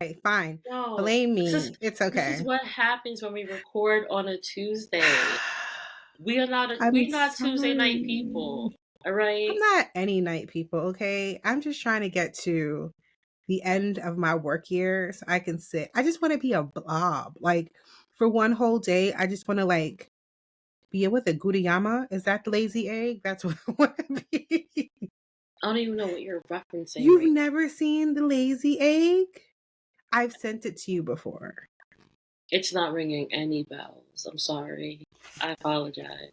Okay, fine. No, Blame this me. is It's this is okay. what happens when we record on a Tuesday. I'm We're not Tuesday night sorry. people. All right. I'm not any night people, okay? I'm just trying to get to the end of my work year so I can sit. I just want to be a blob. Like for one whole day, I just want to like be with a Gudayama. Is that the lazy egg? That's what I want to be. I don't even know what you're referencing You've right. never seen the lazy egg? I've sent it to you before. It's not ringing any bells. I'm sorry. I apologize.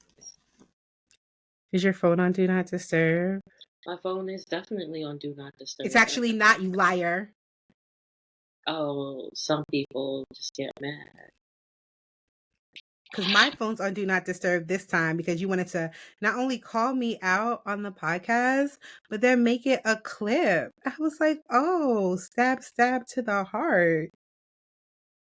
Is your phone on Do Not Disturb? My phone is definitely on Do Not It's Disturb. actually not, you liar. Oh, some people just get mad. Because my phone's on Do Not Disturb this time because you wanted to not only call me out on the podcast, but then make it a clip. I was like, oh, stab, stab to the heart.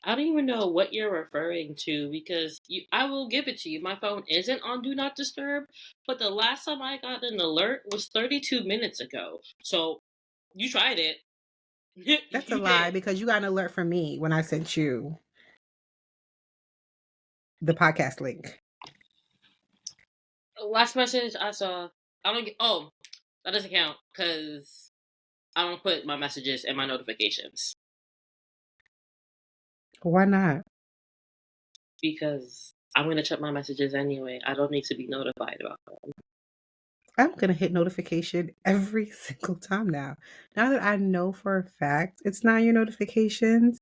I don't even know what you're referring to because I will give it to you. My phone isn't on Do Not Disturb, but the last time I got an alert was 32 minutes ago. So you tried it. That's a You lie did. because you got an alert from me when I sent you the podcast link. Last message I saw. I don't get. Oh, that doesn't count because I don't put my messages in my notifications Why not? because I'm gonna check my messages anyway. I don't need to be notified about them. I'm going to hit notification every single time now. Now that I know for a fact it's not your notifications,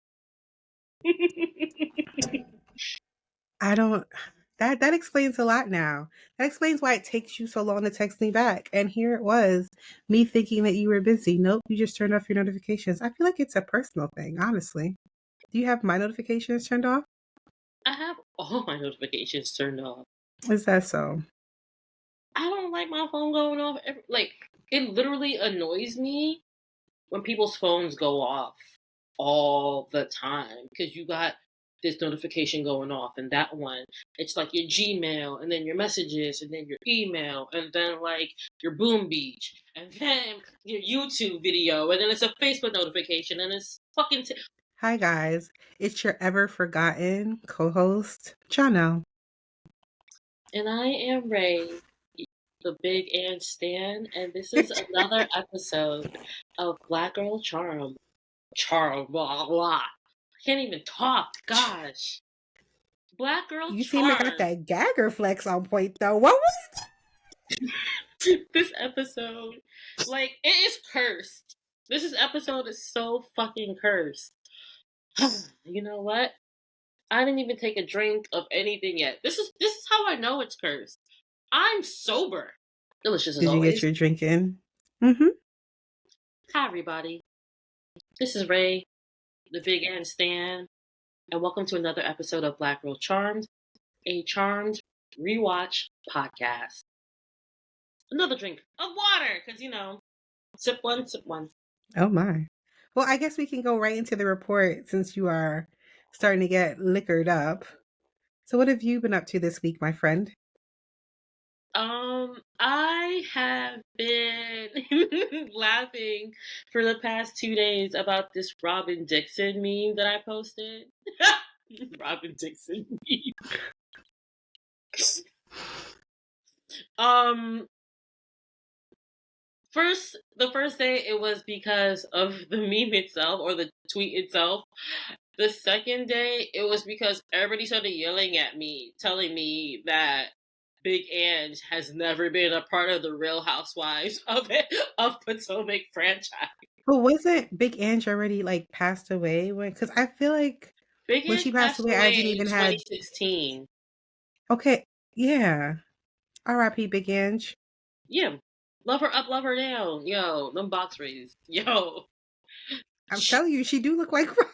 I don't. That explains a lot now. That explains why it takes you so long to text me back. And here it was, me thinking that you were busy. Nope, you just turned off your notifications. I feel like it's a personal thing, honestly. Do you have my notifications turned off? I have all my notifications turned off. Is that so? I don't like my phone going off. Like, it literally annoys me when people's phones go off all the time because you got this notification going off and that one. It's like your Gmail and then your messages and then your email and then like your Boom Beach and then your YouTube video and then it's a Facebook notification and it's fucking. Hi, guys. It's your ever forgotten co host, Jonnelle. And I am Ray, the Big and Stan, and this is another episode of Black Girl Charm. Charm, blah, blah. I can't even talk, gosh. Black Girl You seem to got Charm. that gag reflex on point, though. What was This episode, like, it is cursed. Episode is so fucking cursed. You know what? I didn't even take a drink of anything yet. This is how I know it's cursed. I'm sober. Delicious as Did you get always. your drink in? Mm-hmm. Hi everybody. This is Ray, the Big N Stan, and welcome to another episode of Black Girl Charmed, a charmed rewatch podcast. Another drink of water, because sip one, sip one. Oh, my. Well, I guess we can go right into the report since you are starting to get liquored up. So, what have you been up to this week, my friend? I have been laughing for the past 2 days about this Robin Dixon meme that I posted. Robin Dixon meme. Um, the first day it was because of the meme itself or the tweet itself. The second day it was because everybody started yelling at me, telling me that Big Ange has never been a part of the Real Housewives of Potomac franchise. But wasn't Big Ange already like passed away? Because I feel like Big when Ange she passed passed away, I away didn't in even had. 2016. Okay, yeah. R.I.P. Big Ange. Yeah. Love her up, love her down. Yo, them box rays. Yo. I'm telling you, she do look like Robin.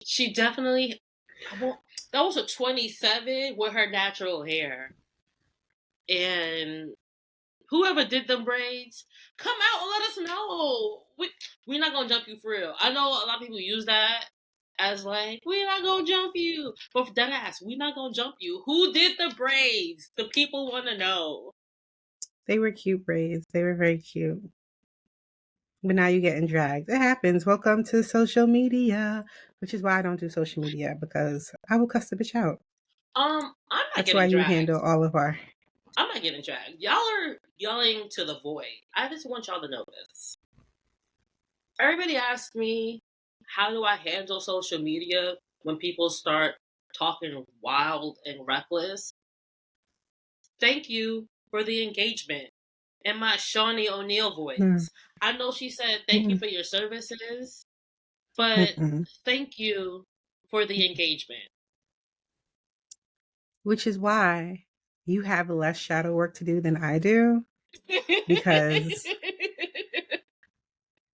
She definitely. That was a 27 with her natural hair. And whoever did them braids, come out and let us know. We're not going to jump you for real. I know a lot of people use that as like, we're not going to jump you. But for that ass, we're not going to jump you. Who did the braids? The people want to know. They were cute braids. They were very cute. But now you're getting dragged. It happens. Welcome to social media, which is why I don't do social media because I will cuss the bitch out. I'm not That's why getting you handle dragged. all of our. I'm not getting dragged. Y'all are yelling to the void. I just want y'all to know this. Everybody asks me, how do I handle social media when people start talking wild and reckless? Thank you for the engagement in my Shawnee O'Neal Mm, voice. I know she said thank you mm, for your services, but mm. thank you for the engagement. Which is why you have less shadow work to do than I do because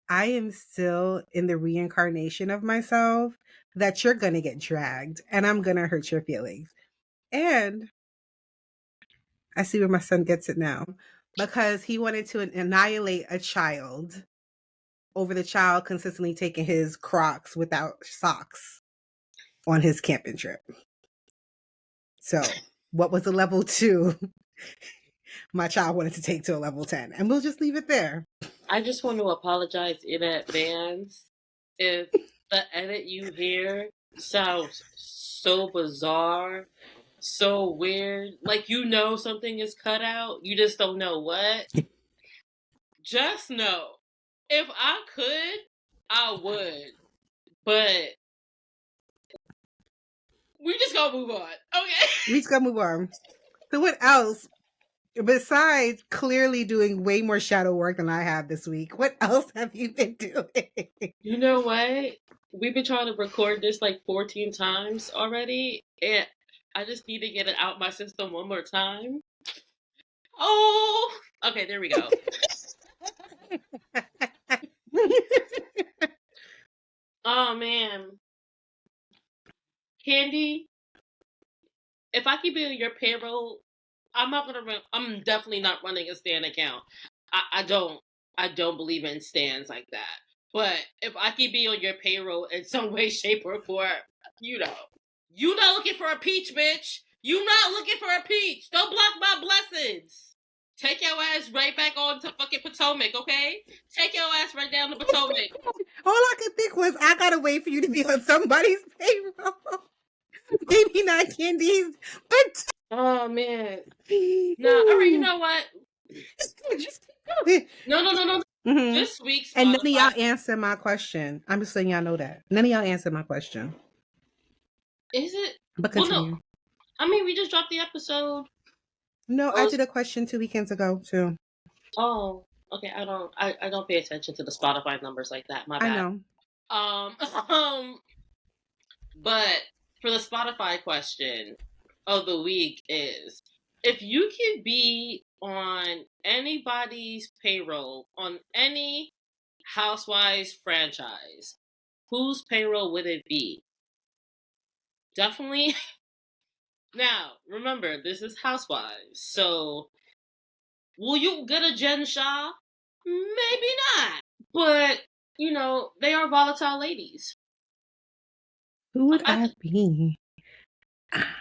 I am still in the reincarnation of myself that you're going to get dragged and I'm going to hurt your feelings. And I see where my son gets it now because he wanted to annihilate a child over the child consistently taking his Crocs without socks on his camping trip. So, what was a level 2? My child wanted to take to a level 10. And we'll just leave it there. I just want to apologize in advance if the edit you hear sounds so bizarre, so weird. Like you know something is cut out, you just don't know what. Just know, if I could, I would. But we just gonna move on, okay? We just gotta move on. So, what else? Besides clearly doing way more shadow work than I have this week, what else have you been doing? You know what? We've been trying to record this like 14 times already, and I just need to get it out my system one more time. Oh, okay, there we go. Oh man, Candy, if I keep it on your payroll, I'm not gonna run. I'm definitely not running a Stan account. I don't. I don't believe in stands like that. But if I can be on your payroll in some way, shape, or form, you know, you not looking for a peach, bitch. You not looking for a peach. Don't block my blessings. Take your ass right back on to fucking Potomac, okay? Take your ass right down to Potomac. All I could think was I gotta wait for you to be on somebody's payroll. Maybe not Candy's, but Oh man. Nah. All right. You know what? just keep going. No. Mm-hmm. This week, And none of Spotify. y'all answer my question. I'm just letting y'all know that. None of y'all answer my question. Is it? But Well, no. continue. I mean, we just dropped the episode. No, I Oh, did a question 2 weekends ago too. oh, okay. I don't pay attention to the Spotify numbers like that. My I bad. know. Um, but for the Spotify question of the week is, if you could be on anybody's payroll on any Housewives franchise, whose payroll would it be? Definitely. Now, remember, this is Housewives, so will you get a Jen Shah? Maybe not. But, you know, they are volatile ladies. Who would I, I be?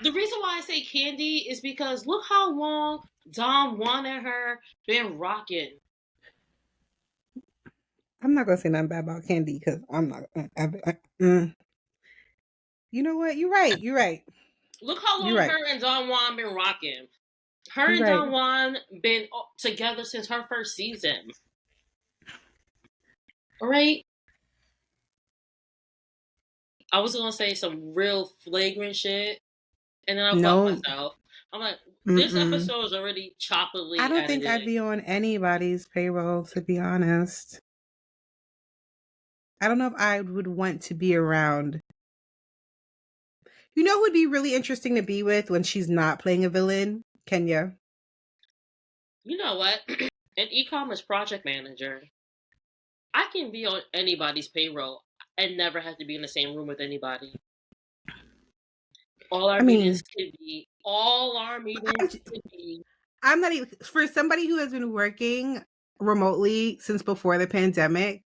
the reason why I say Candy is because look how long Don Juan and her been rocking. I'm not gonna say nothing bad about Candy because I'm not. Mm. You know what? You're right. You're right. Look how You're long right. her and Don Juan been rocking. Her You're and right. Don Juan been together since her first season. All right? I was gonna say some real flagrant shit, and then I caught No. myself. I'm like, this Mm-mm. episode is already I choppily don't think I'd edited. be on anybody's payroll, to be honest. I don't know if I would want to be around. You know who would be really interesting to be with when she's not playing a villain? Kenya. You know what? An e-commerce project manager. I can be on anybody's payroll and never have to be in the same room with anybody. I mean, All our meetings could be. I'm not even for somebody who has been working remotely since before the pandemic.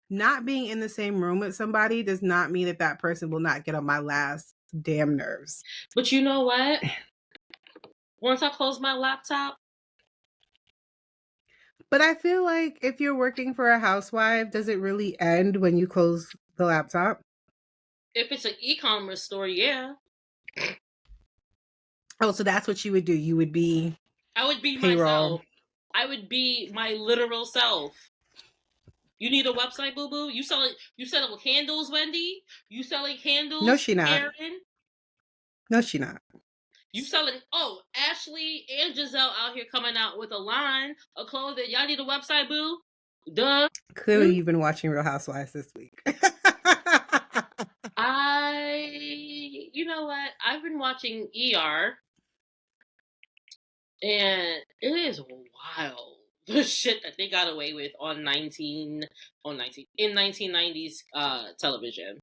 Not being in the same room with somebody does not mean that that person will not get on my last damn nerves. But you know what? Once I close my laptop, But I feel like if you're working for a housewife, does it really end when you close the laptop? If it's an e-commerce store, yeah. Oh, so that's what you would do. You would be I would be payroll. myself. I would be my literal self. You need a website, boo boo? You selling candles, Wendy? You selling No, candles, she not. Karen? No, she not. You selling Ashley and Giselle out here coming out with a line of clothing. Y'all need a website, boo? Duh. Clearly, Hmm? you've been watching Real Housewives this week. You know what? I've been watching ER, and it is wild the shit that they got away with in 1990s television.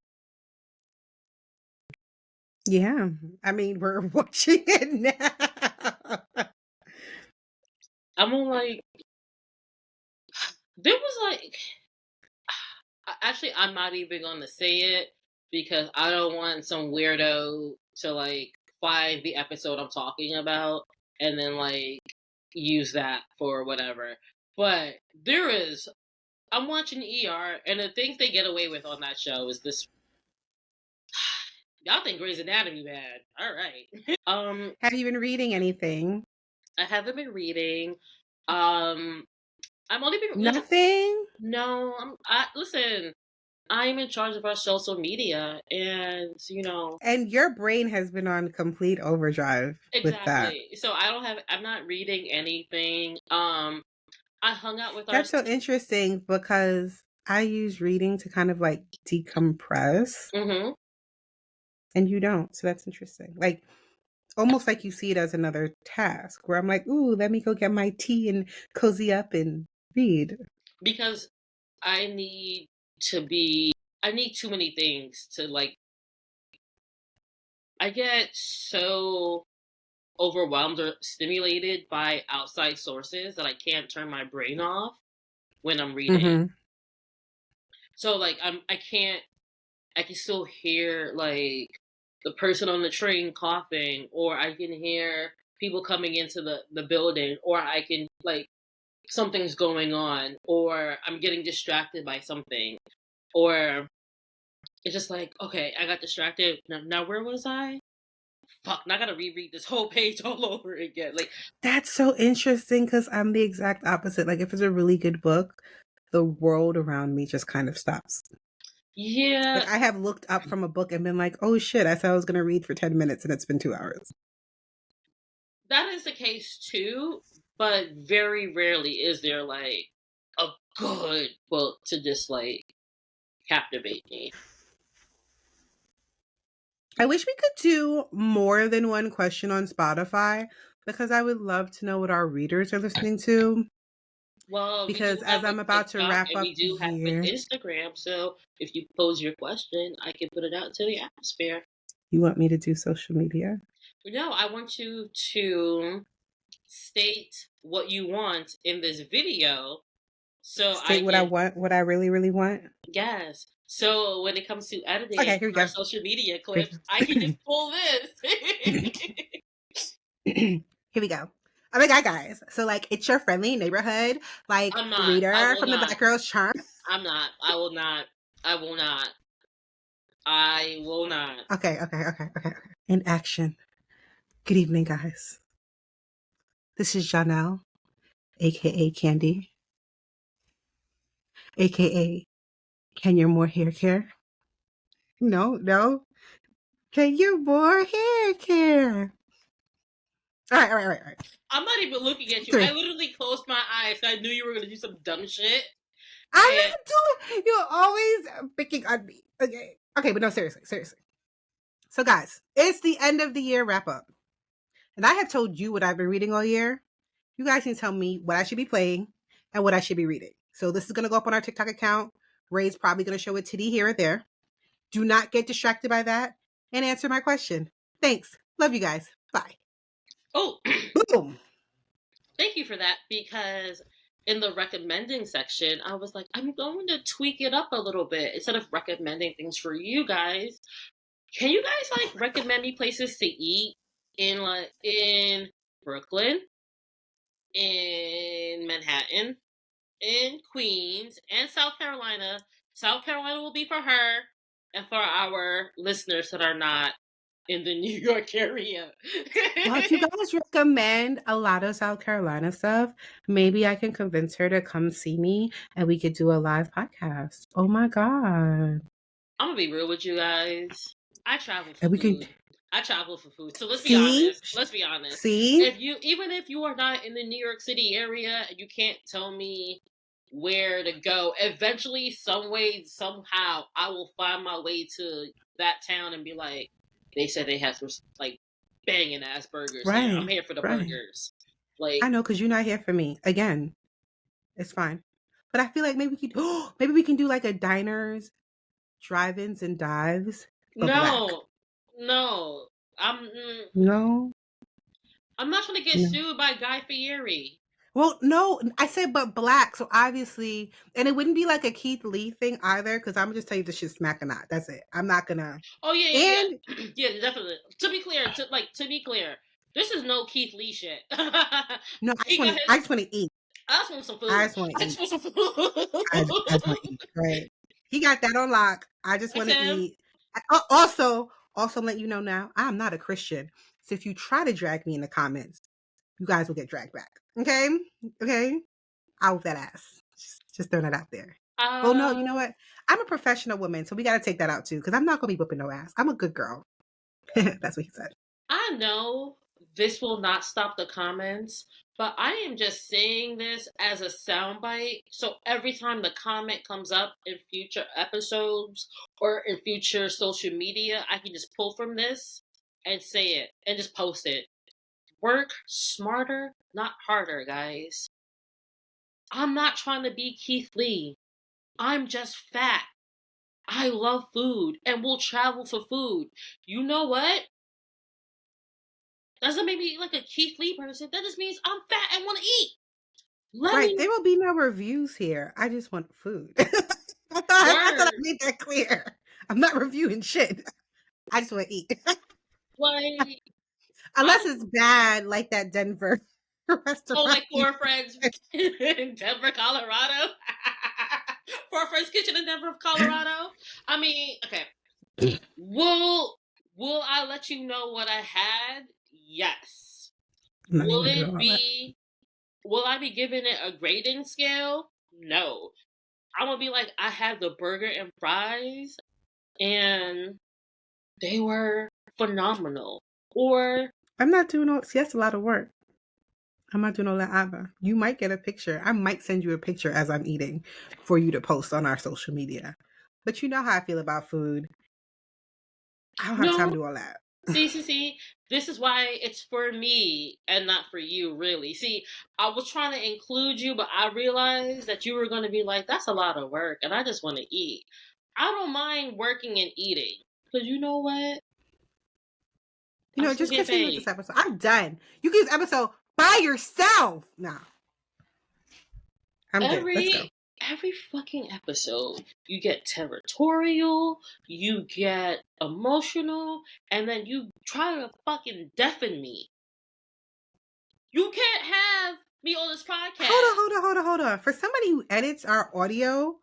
Yeah, I mean, we're watching it now. I'm like, there was like, actually, I'm not even gonna say it because I don't want some weirdo to like find the episode I'm talking about and then like use that for whatever. But I'm watching ER, and the things they get away with on that show is this. Y'all think Grey's Anatomy bad? All right. um, Have you been reading anything? I haven't been reading. Um, I'm only been Nothing? no. Listen. I'm in charge of our social media, and And your brain has been on complete overdrive with that. exactly. So I'm not reading anything. I hung out with our. That's so interesting because I use reading to kind of like decompress Mm-hmm. and you don't. So that's interesting. Like almost like you see it as another task where I'm like, ooh, let me go get my tea and cozy up and read. Because I need to be. I need too many things to like. I get so overwhelmed or stimulated by outside sources that I can't turn my brain off when I'm reading. Mm-hmm. So like I can still hear like the person on the train coughing, or I can hear people coming into the building, or I can like something's going on, or I'm getting distracted by something, or it's just like, okay, I got distracted. Now where was I? Fuck, now I gotta reread this whole page all over again. Like, That's so interesting because I'm the exact opposite. Like, if it's a really good book, the world around me just kind of stops. yeah, Like, I have looked up from a book and been like, oh shit, I said I was going to read for 10 minutes and it's been 2 hours. that is the case too, but very rarely is there like a good book to just like captivate me. I wish we could do more than one question on Spotify because I would love to know what our readers are listening to. Well, we do Because as have a I'm about to TikTok wrap and up we the do have an year, Instagram, so if you pose your question, I can put it out to the atmosphere. you want me to do social media? No, I want you to state what you want in this video so I State what I can, want, what I really, really want. yes. So when it comes to editing Okay, here we our go. social media Here clips, I can just pull this. Here we go. Oh my god, guys. So like it's your friendly neighborhood, like I'm not. I reader will from the not. Black Girls Charm. I'm not. I will not. I will not. I will not. Okay. In action. Good evening, guys. This is Jonnelle, aka Candy, aka Can Your More Hair Care? No. Can you more hair care? All right. I'm not even looking at you. I Three. literally closed my eyes. I knew you were gonna do some dumb shit. I'm And not doing. You're always picking on me. Okay, but no, seriously. So, guys, it's the end of the year wrap up. And I have told you what I've been reading all year. You guys can tell me what I should be playing and what I should be reading. So, this is going to go up on our TikTok account. Ray's probably going to show a titty here or there. Do not get distracted by that and answer my question. Thanks. Love you guys. Bye. oh, Boom. thank you for that, because in the recommending section, I was like, I'm going to tweak it up a little bit instead of recommending things for you guys. Can you guys Oh like my God. recommend me places to eat in Brooklyn, in Manhattan? in Queens and South Carolina. South Carolina will be for her and for our listeners that are not in the New York area. Well, if you guys recommend a lot of South Carolina stuff, maybe I can convince her to come see me and we could do a live podcast. Oh my God. I'm gonna be real with you guys. I travel for And we can food. I travel for food. So let's be see, honest. Let's be honest. see, If you even if you are not in the New York City area and you can't tell me where to go, eventually, some way, somehow, I will find my way to that town and be like, they said they have some like banging ass burgers here. I'm right, here for the right. burgers. Like, I know because you're not here for me. Again, it's fine. But I feel like maybe we could, maybe we can do like a diners, drive-ins, and dives, but black. no, no. I'm No, I'm not trying to get no. sued by Guy Fieri. Well, no, I said but black. So obviously, and it wouldn't be like a Keith Lee thing either, because I'm just tell you this shit's smack or not. That's it. I'm not gonna. Oh yeah, yeah, And yeah, yeah, definitely. To be clear, this is no Keith Lee shit. no, He got I his. just want to eat. I just want some I food. just want to I eat. just want some I just want to food. eat. Right. He got that on lock. I just That's want to him. eat. Also let you know now, I'm not a Christian. So if you try to drag me in the comments, you guys will get dragged back. Okay? Okay? I'll whip that ass. Just throwing that out there. Oh no, you know Uh, what? I'm a professional woman, so we gotta take that out too, because I'm not gonna be whipping no ass. I'm a good girl. That's what he said. I know this will not stop the comments, but I am just saying this as a soundbite. So every time the comment comes up in future episodes or in future social media, I can just pull from this and say it and just post it. Work smarter, not harder, guys. I'm not trying to be Keith Lee. I'm just fat. I love food and will travel for food. You know what? Doesn't make me like a Keith Lee person. That just means I'm fat and want to eat. Let Right. me There will be no reviews here. I just want food. I thought I word. made that clear. I'm not reviewing shit. I just want to eat. Like I Unless it's bad, like that Denver oh restaurant. like Four Friends in Denver, Colorado. Four Friends Kitchen in Denver, Colorado. I mean, okay. Will will I let you know what I had? Yes. I'm not Will even gonna do it all that. be will I be giving it a grading scale? No. I'm gonna be like, I had the burger and fries and they were phenomenal. Or I'm not doing all. See, that's a lot of work. I'm not doing all that either. You might get a picture. I might send you a picture as I'm eating for you to post on our social media. But you know how I feel about food. I don't have time no, to do all that. see, this is why it's for me and not for you, really. See, I was trying to include you, but I realized that you were going to be like, that's a lot of work, and I just want to eat. I don't mind working and eating, because you know what? You I'm know, still just getting continue with this paid. episode. I'm done. You can do this episode by yourself. Nah, I'm good. Let's go. Every fucking episode, you get territorial, you get emotional, and then you try to fucking deafen me. You can't have me on this podcast. Hold on. For somebody who edits our audio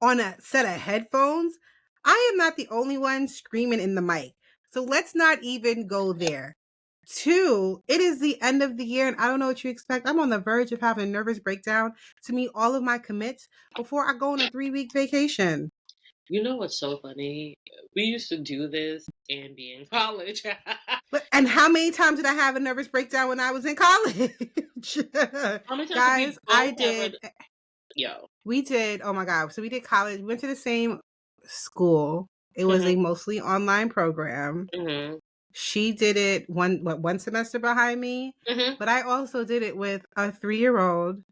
on a set of headphones, I am not the only one screaming in the mic. So let's not even go there. Two, it is the end of the year and I don't know what you expect. I'm on the verge of having a nervous breakdown to meet all of my commits before I go on a 3-week vacation. You know what's so funny? We used to do this and be in college. And how many times did I have a nervous breakdown when I was in college? How many times did Guys, we both ever? Yo. we did, oh my God. So we did college. We went to the same school. It was a Mm-hmm. mostly online program. Mm-hmm. She did it one semester behind me, Mm-hmm. but I also did it with a 3-year-old.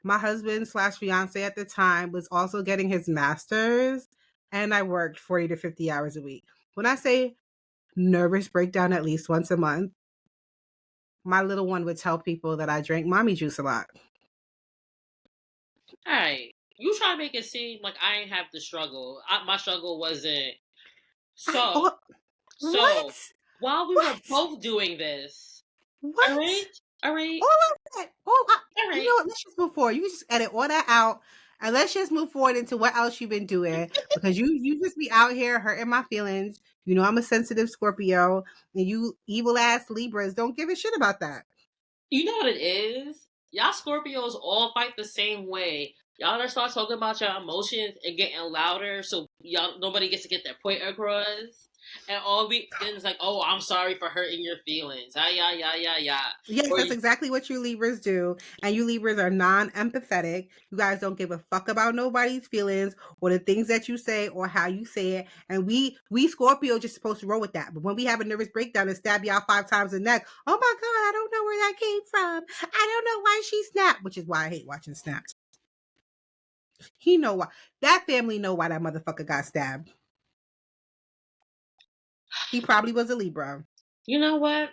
My husband slash fiance at the time was also getting his master's, and I worked 40 to 50 hours a week. When I say nervous breakdown at least once a month, my little one would tell people that I drank mommy juice a lot. Alright. You try to make it seem like I ain't have to struggle. My struggle wasn't. I So, oh, so what? while we were What? both doing this, all What? right? All right. All of that. All You right. know what? Let's just move forward. You can just edit all that out, and let's just move forward into what else you've been doing, because you just be out here hurting my feelings. You know I'm a sensitive Scorpio, and you evil ass Libras don't give a shit about that. You know what it is? Y'all Scorpios all fight the same way. Y'all gotta start talking about your emotions and getting louder so y'all nobody gets to get their point across. And all we then it's like, oh, I'm sorry for hurting your feelings. Ah, yeah, yeah, yeah, yeah. Yes, Or that's you, exactly what you Libras do. And you Libras are non-empathetic. You guys don't give a fuck about nobody's feelings or the things that you say or how you say it. And we Scorpio just supposed to roll with that. But when we have a nervous breakdown and stab y'all 5 times in the neck, oh my God, I don't know where that came from. I don't know why she snapped, which is why I hate watching snaps. He know why. That family know why that motherfucker got stabbed. He probably was a Libra. you know what?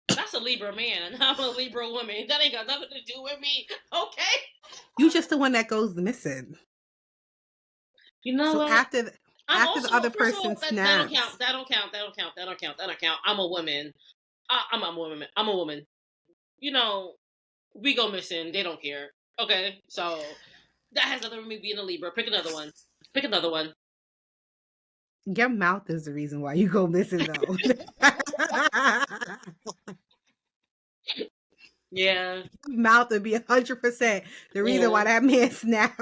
That's a Libra man, and I'm a Libra woman. That ain't got nothing to do with me. Okay? You just the one that goes missing. You know So what? I'm after the also other first of person all that don't snaps. count. That don't count. That don't count. That don't count. That don't count. I'm a woman. I'm a woman. I'm a woman. You know, we go missing. They don't care. Okay, so that has nothing with me being a Libra. Pick another one. Pick another one. Your mouth is the reason why you go missing, though. Yeah. Mouth would be 100% the reason Yeah. why that man snapped.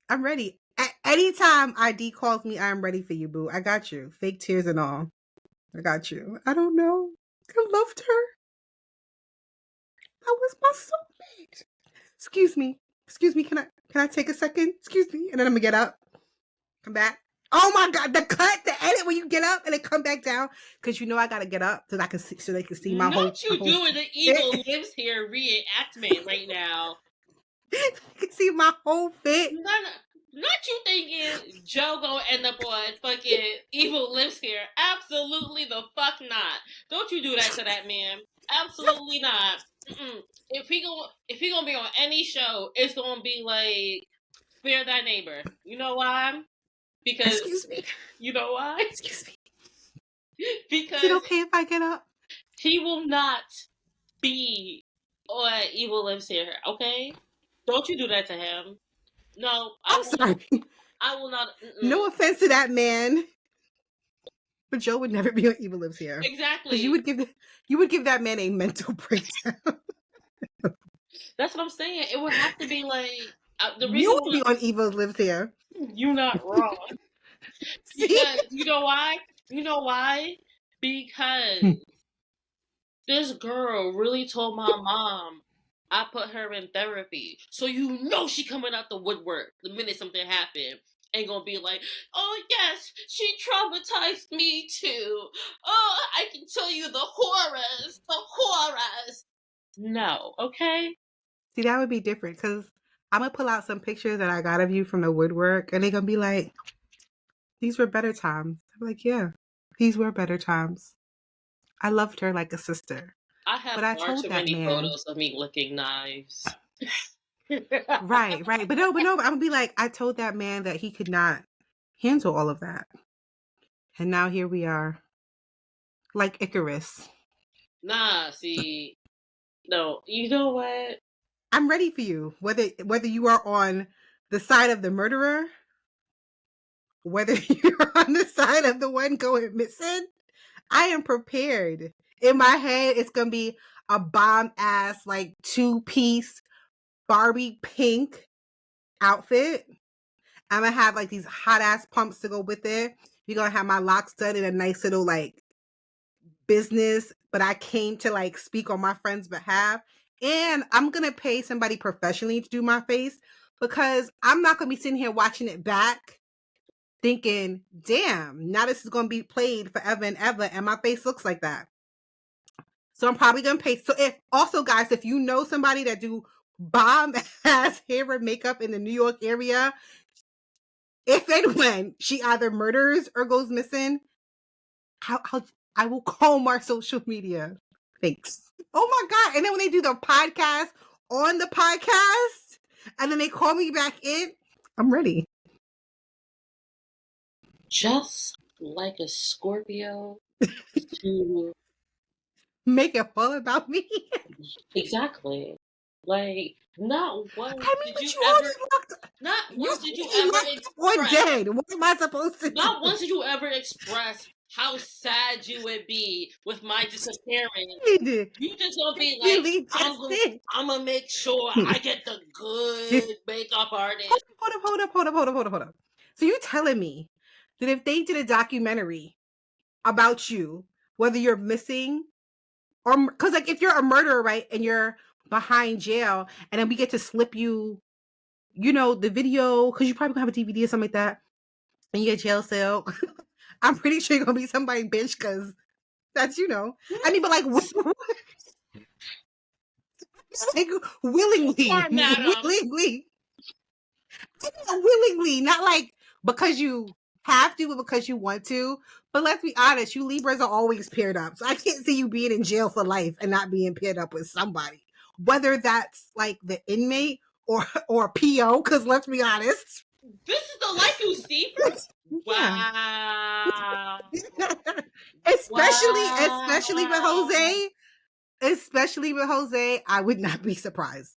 I'm ready. At any time ID calls me, I'm ready for you, boo. I got you. Fake tears and all. I got you. I don't know. I loved her. That was my soulmate. Excuse me. Excuse me. Can I take a second? Excuse me. And then I'm gonna get up. Come back. Oh my God, the edit when you get up and then come back down. Cause you know I gotta get up so I can see so they can see Not my you whole doing the evil fit. lives here reenactment right now. They can see my whole fit. Not you thinking Joe gonna end up on fucking evil lives here. Absolutely the fuck not. Don't you do that to that man. Absolutely not. Mm-mm. If he gonna be on any show, it's gonna be like Fear Thy Neighbor. You know why? Because Excuse me. you know why? Excuse me. Is it Because okay if I get up? he will not be on Evil Lives Here. Okay? Don't you do that to him. No, I I'm will not. sorry. I will not. Mm-mm. No offense to that man, but Joe would never be on Evil Lives Here. Because Exactly. you would give that man a mental breakdown. That's what I'm saying. It would have to be like the You reason would why be on Evil Lives Here. you're not wrong. See? Because you know why? You know why? Because this girl really told my mom I put her in therapy. So you know she coming out the woodwork the minute something happened. Ain't gonna be like, oh yes, she traumatized me too. Oh, I can tell you the horrors, the horrors. No, okay? See, that would be different because I'm gonna pull out some pictures that I got of you from the woodwork, and they're gonna be like, "These were better times." I'm like, "Yeah, these were better times. I loved her like a sister." I have But I far told too that many man, photos of me licking knives. right, right, but no, I'm gonna be like, I told that man that he could not handle all of that, and now here we are, like Icarus. Nah, see, no, you know what? I'm ready for you, whether you are on the side of the murderer, whether you're on the side of the one going missing. I am prepared. In my head, it's gonna be a bomb ass like 2-piece Barbie pink outfit. I'm gonna have like these hot ass pumps to go with it. You're gonna have my locks done in a nice little like business, but I came to like speak on my friend's behalf. And I'm gonna pay somebody professionally to do my face because I'm not gonna be sitting here watching it back thinking, damn, now this is gonna be played forever and ever, and my face looks like that. So I'm probably gonna pay. So if also guys, if you know somebody that do bomb ass hair and makeup in the New York area, if and when she either murders or goes missing, I will comb our social media. Thanks. Oh my God. And then when they do the podcast on the podcast, and then they call me back in, I'm ready. Just like a Scorpio to make it all about me. Exactly. Like, not once I mean, did but you you ever, already locked. not You once did you already ever locked up or express, dead. What am I supposed to do? not once did you ever express how sad you would be with my disappearing. Did. You just gonna be like, Really just did. I'm gonna make sure I get the good makeup artist. Hold up. So you telling me that if they did a documentary about you, whether you're missing or because like if you're a murderer, right, and you're behind jail, and then we get to slip you, the video because you probably gonna have a DVD or something like that, and you get jail cell. I'm pretty sure you're gonna be somebody bitch because that's I mean, but like, like willingly, Poor madam. willingly, not like because you have to, but because you want to. But let's be honest, you Libras are always paired up. So I can't see you being in jail for life and not being paired up with somebody. Whether that's like the inmate or PO, because let's be honest. This is the life you see for. Yeah. Wow. especially with Wow. Jose. Especially with Jose, I would not be surprised.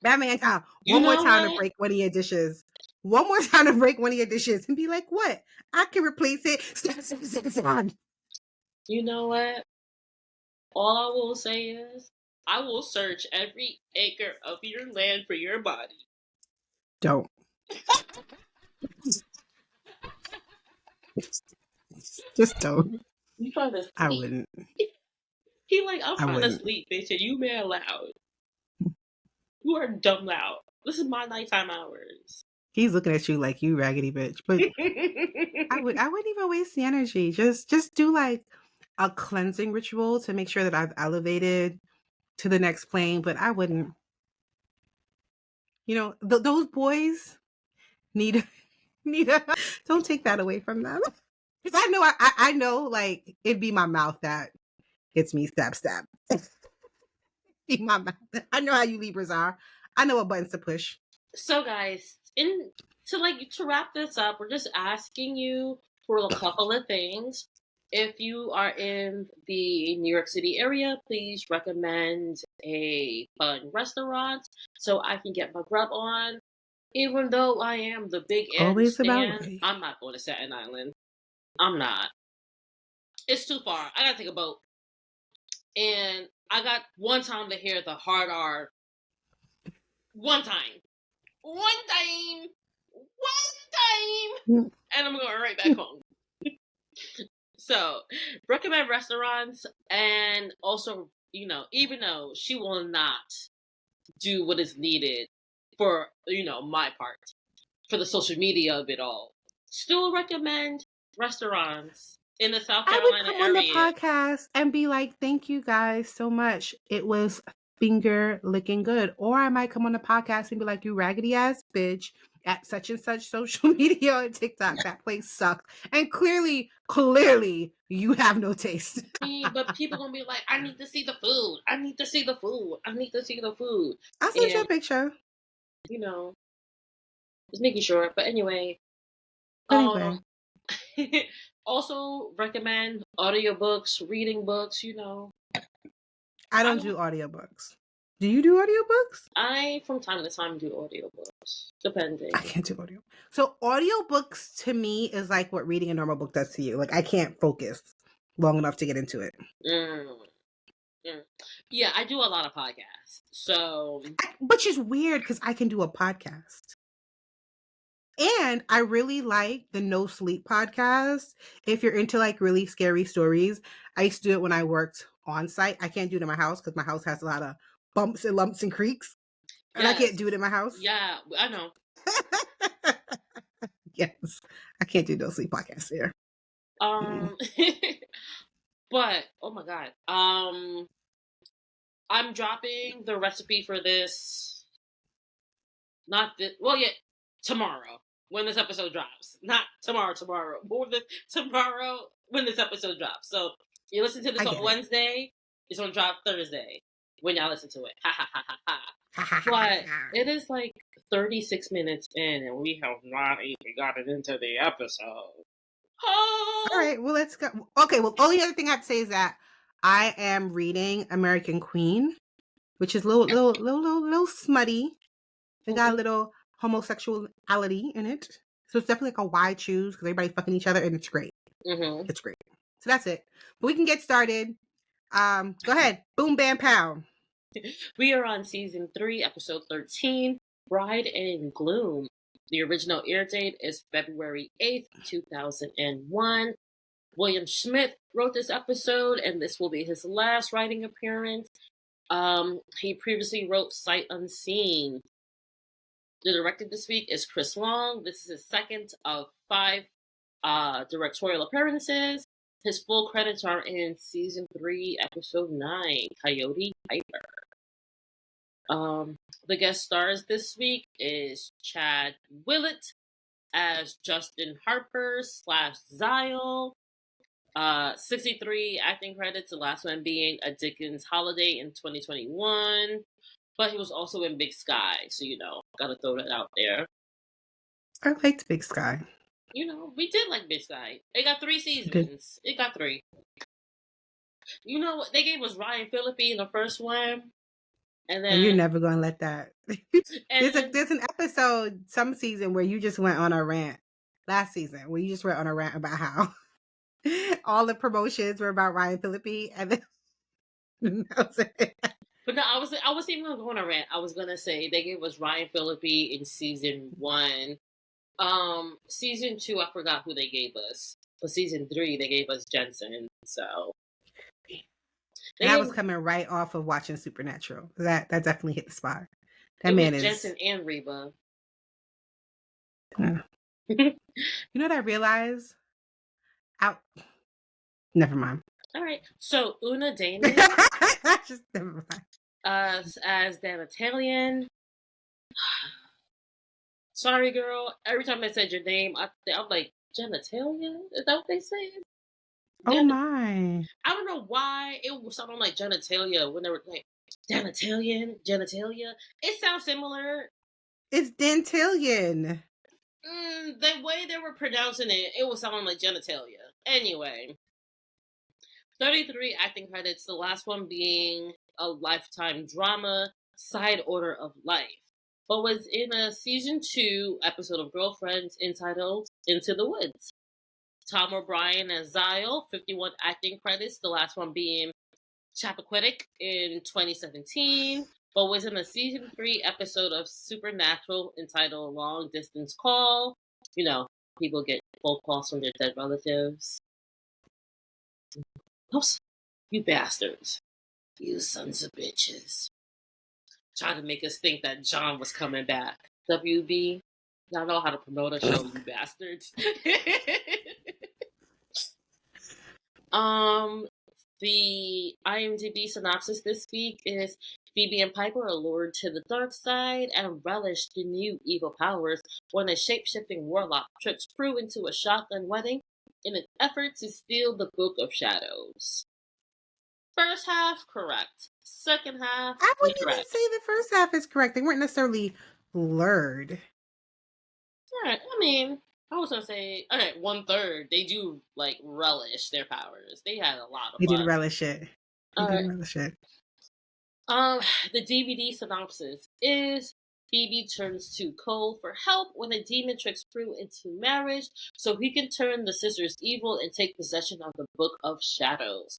That man got You one more know time to what? break one of your dishes. One more time to break one of your dishes and be like, what? I can replace it. You know what? All I will say is, I will search every acre of your land for your body. Don't. Just don't. You trying to I sleep? wouldn't. He like, I'm I trying to wouldn't. sleep, bitch, and you mad loud. You are dumb loud. This is my nighttime hours. He's looking at you like you raggedy bitch. But I wouldn't even waste the energy. Just do like a cleansing ritual to make sure that I've elevated to the next plane. But I wouldn't. Those boys need need a don't take that away from them. Because I know like it'd be my mouth that gets me stab. Be my mouth. I know how you Libras are. I know what buttons to push. So, guys, to wrap this up, we're just asking you for a couple of things. If you are in the New York City area, please recommend a fun restaurant so I can get my grub on. Even though I am the big N Always about stan, right. I'm not going to Staten Island. I'm not. It's too far. I gotta take a boat. And I got one time to hear the hard R. One time. One time. And I'm going right back home. So, recommend restaurants, and also, even though she will not do what is needed for, my part, for the social media of it all, still recommend restaurants in the South I would Carolina come on the area. podcast and be like, thank you guys so much. It was finger licking good. Or I might come on the podcast and be like, you raggedy ass bitch at such and such social media and TikTok. That place sucked. And clearly, you have no taste. But people gonna be like, I need to see the food. I need to see the food. I need to see the food. I'll send you a And, picture. Just making sure. But anyway, Anyway, also recommend audiobooks, reading books, I don't do audiobooks. Do you do audiobooks? I from time to time do audiobooks, depending. I can't do audio. So audiobooks to me is like what reading a normal book does to you. Like I can't focus long enough to get into it. Yeah, I do a lot of podcasts. So, which is weird because I can do a podcast. And I really like the No Sleep podcast. If you're into like really scary stories, I used to do it when I worked on site. I can't do it in my house because my house has a lot of bumps and lumps and creaks. And yes. I can't do it in my house. Yeah, I know. Yes. I can't do No Sleep podcast here. But oh my god. I'm dropping the recipe for this. Not this. Well, yeah, tomorrow when this episode drops. Not tomorrow. More than tomorrow when this episode drops. So you listen to this on Wednesday. It's gonna drop Thursday when y'all listen to it. Ha ha ha ha ha. But it is like 36 minutes in, and we have not even gotten into the episode. Oh! All right, well, let's go. Okay, well, only other thing I have to say is that I am reading American Queen, which is little smutty. They got a little homosexuality in it. So it's definitely like a why choose because everybody's fucking each other and it's great. Mm-hmm. It's great. So that's it. But we can get started. Go ahead. Boom, bam, pow. We are on season 3, episode 13, Bride in Gloom. The original air date is February 8th, 2001. William Smith wrote this episode, and this will be his last writing appearance. He previously wrote Sight Unseen. The director this week is Chris Long. This is his second of 5 directorial appearances. His full credits are in season 3, episode 9, Coyote Piper. The guest stars this week is Chad Willett as Justin Harper / Zyle. 63 acting credits, the last one being A Dickens Holiday in 2021. But he was also in Big Sky, so gotta throw that out there. I liked Big Sky. We did like Big Sky. It got 3 seasons. It got 3. You know what? They gave us Ryan Phillippe in the first one. And you're never gonna let that. There's an episode some season where you just went on a rant. Last season where you just went on a rant about how all the promotions were about Ryan Phillippe, and then that was it. But no, I was even gonna go on a rant. I was gonna say they gave us Ryan Phillippe in season 1. Season 2, I forgot who they gave us. But season 3, they gave us Jensen. So I was coming right off of watching Supernatural. That definitely hit the spot. That man is Jensen and Reba. You know what I realized? Never mind. All right. So Una Damon, just never mind. As Dan Italian. Sorry, girl. Every time I said your name, I'm like, genitalia? Is that what they say? Oh my! I don't know why it was sounding like genitalia when they were like genitalia. It sounds similar. It's dentillion. The way they were pronouncing it, it was sounding like genitalia. Anyway, 33 acting credits. The last one being a Lifetime drama, Side Order of Life, but was in a season 2 episode of Girlfriends entitled Into the Woods. Tom O'Brien as Zyle, 51 acting credits, the last one being Chappaquiddick in 2017, but was in a season 3 episode of Supernatural entitled Long Distance Call. People get phone calls from their dead relatives. Oops, you bastards. You sons of bitches. Trying to make us think that John was coming back. WB, y'all know how to promote a show, you bastards. The IMDb synopsis this week is Phoebe and Piper are lured to the dark side and relish the new evil powers when a shape-shifting warlock tricks Prue into a shotgun wedding in an effort to steal the Book of Shadows. First half, correct. Second half, I wouldn't even incorrect. say the first half is correct. They weren't necessarily lured. Alright, I mean, I was gonna say, okay, 1/3. They do relish their powers. They had a lot of They fun. did relish it. The DVD synopsis is Phoebe turns to Cole for help when a demon tricks Prue into marriage so he can turn the sisters evil and take possession of the Book of Shadows.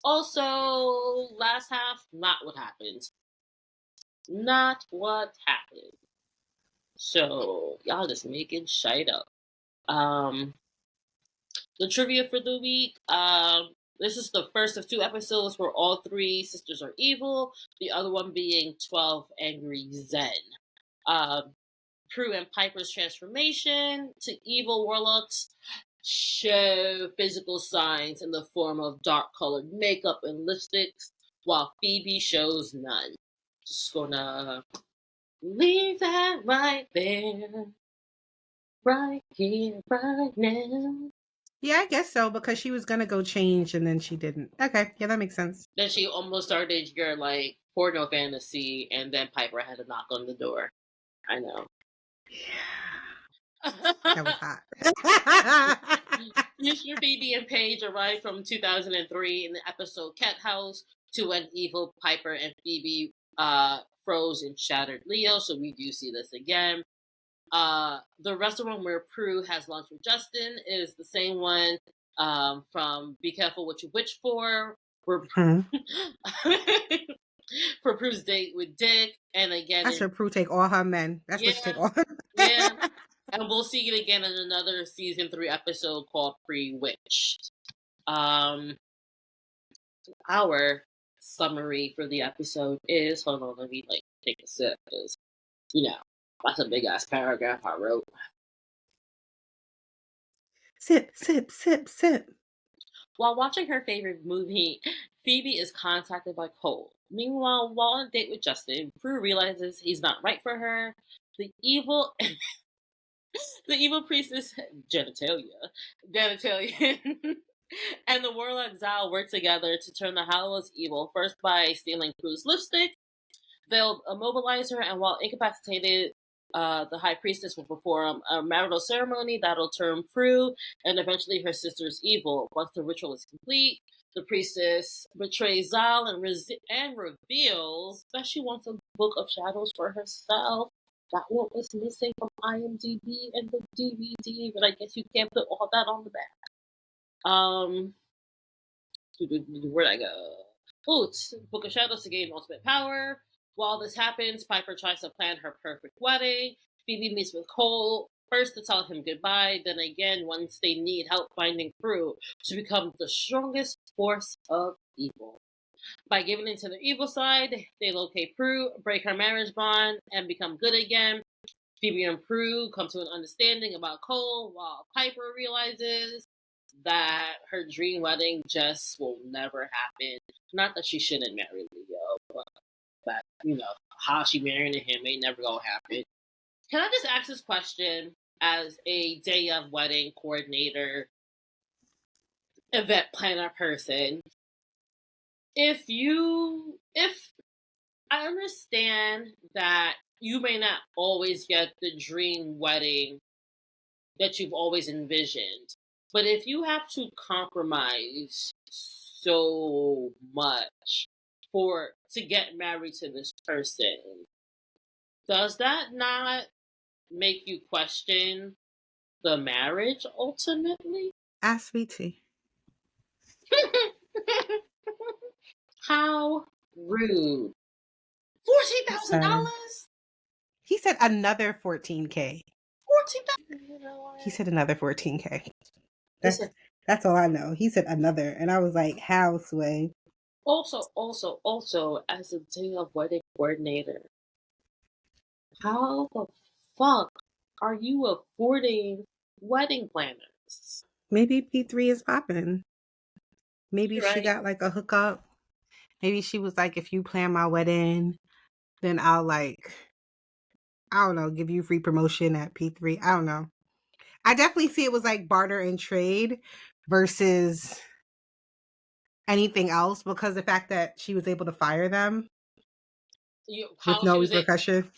Also, last half, not what happened. Not what happened. So, y'all just making shite up. The trivia for the week, this is the first of 2 episodes where all 3 sisters are evil, the other one being 12 Angry Zen. Prue and Piper's transformation to evil warlocks show physical signs in the form of dark-colored makeup and lipsticks, while Phoebe shows none. Just gonna leave that right there. Right here, right now. Yeah, I guess so, because she was going to go change and then she didn't. Okay, yeah, that makes sense. Then she almost started your, porno fantasy, and then Piper had to knock on the door. I know. Yeah. That was hot. Future Phoebe and Paige arrived from 2003 in the episode Cat House to when evil Piper and Phoebe froze and shattered Leo. So we do see this again. The restaurant where Prue has lunch with Justin is the same one from Be Careful What You Wish For. Hmm. For Prue's date with Dick, and again, That's her Prue take all her men. That's what she yeah, take all her yeah, and we'll see it again in another season 3 episode called Pre-Witched. Our summary for the episode is, hold on, let me take a sip because that's a big ass paragraph I wrote. Sip, sip, sip, sip. While watching her favorite movie, Phoebe is contacted by Cole. Meanwhile, while on a date with Justin, Prue realizes he's not right for her. The evil priestess genitalia, and the warlock Zal work together to turn the Halliwells evil. First by stealing Prue's lipstick, they'll immobilize her, and while incapacitated, the high priestess will perform a marital ceremony that'll turn Prue and eventually her sister's evil. Once the ritual is complete, the priestess betrays Zal and reveals that she wants a book of shadows for herself. That what was missing from IMDb and the DVD, but I guess you can't put all that on the back. Where'd I go? Oh, Book of Shadows to gain ultimate power. While this happens, Piper tries to plan her perfect wedding. Phoebe meets with Cole, first to tell him goodbye, then again once they need help finding Prue to become the strongest force of evil. By giving into the evil side, they locate Prue, break her marriage bond, and become good again. Phoebe and Prue come to an understanding about Cole, while Piper realizes that her dream wedding just will never happen. Not that she shouldn't marry Leo, but that, how she marrying him ain't never gonna happen. Can I just ask this question as a day of wedding coordinator, event planner person? If I understand that you may not always get the dream wedding that you've always envisioned, but if you have to compromise so much to get married to this person, does that not make you question the marriage ultimately? Ask me to. How rude. $14,000? He said another 14K. 14,000. He said another 14K. That's all I know. He said another, and I was like, how, Sway? Also, as a day of wedding coordinator, how the fuck are you affording wedding planners? Maybe P3 is popping. Maybe she Right. got like a hookup. Maybe she was like, if you plan my wedding, then I'll I don't know, give you free promotion at P3. I don't know. I definitely see it was like barter and trade versus anything else, because the fact that she was able to fire them with no repercussion.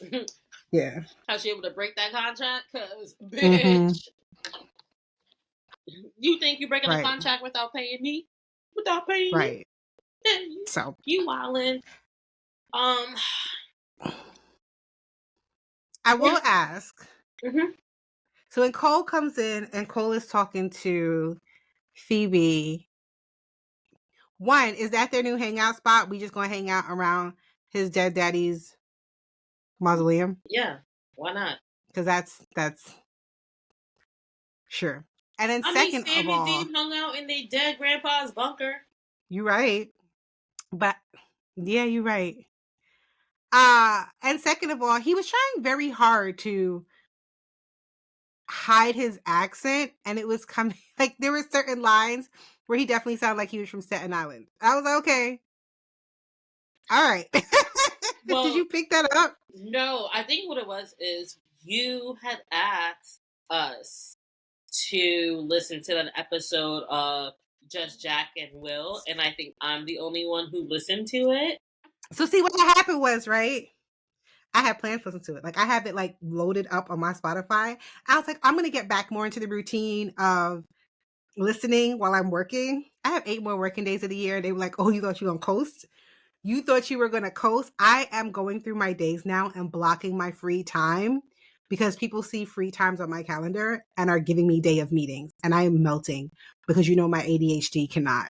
Yeah. How she able to break that contract? Because, bitch, you think you're breaking a contract without paying me? Without paying me? So you wildin'. I will ask. So when Cole comes in and Cole is talking to Phoebe, one, is that their new hangout spot? We just gonna hang out around his dead daddy's mausoleum? Yeah, why not? Because that's sure. And then second of all, Dean hung out in their dead grandpa's bunker. You're right. But yeah, you're right. And second of all, he was trying very hard to hide his accent, and it was coming like there were certain lines where he definitely sounded like he was from Staten Island. I was like, okay. All right. Well, did you pick that up? No, I think what it was is you had asked us to listen to an episode of Just Jack and Will, and I think I'm the only one who listened to it. So see, what happened was, right, I had planned to listen to it. Like, I have it like loaded up on my Spotify. I was like, I'm going to get back more into the routine of listening while I'm working. I have 8 more working days of the year. They were like, "Oh, you thought you were gonna coast? You thought you were gonna coast?" I am going through my days now and blocking my free time because people see free times on my calendar and are giving me day of meetings, and I am melting because my ADHD cannot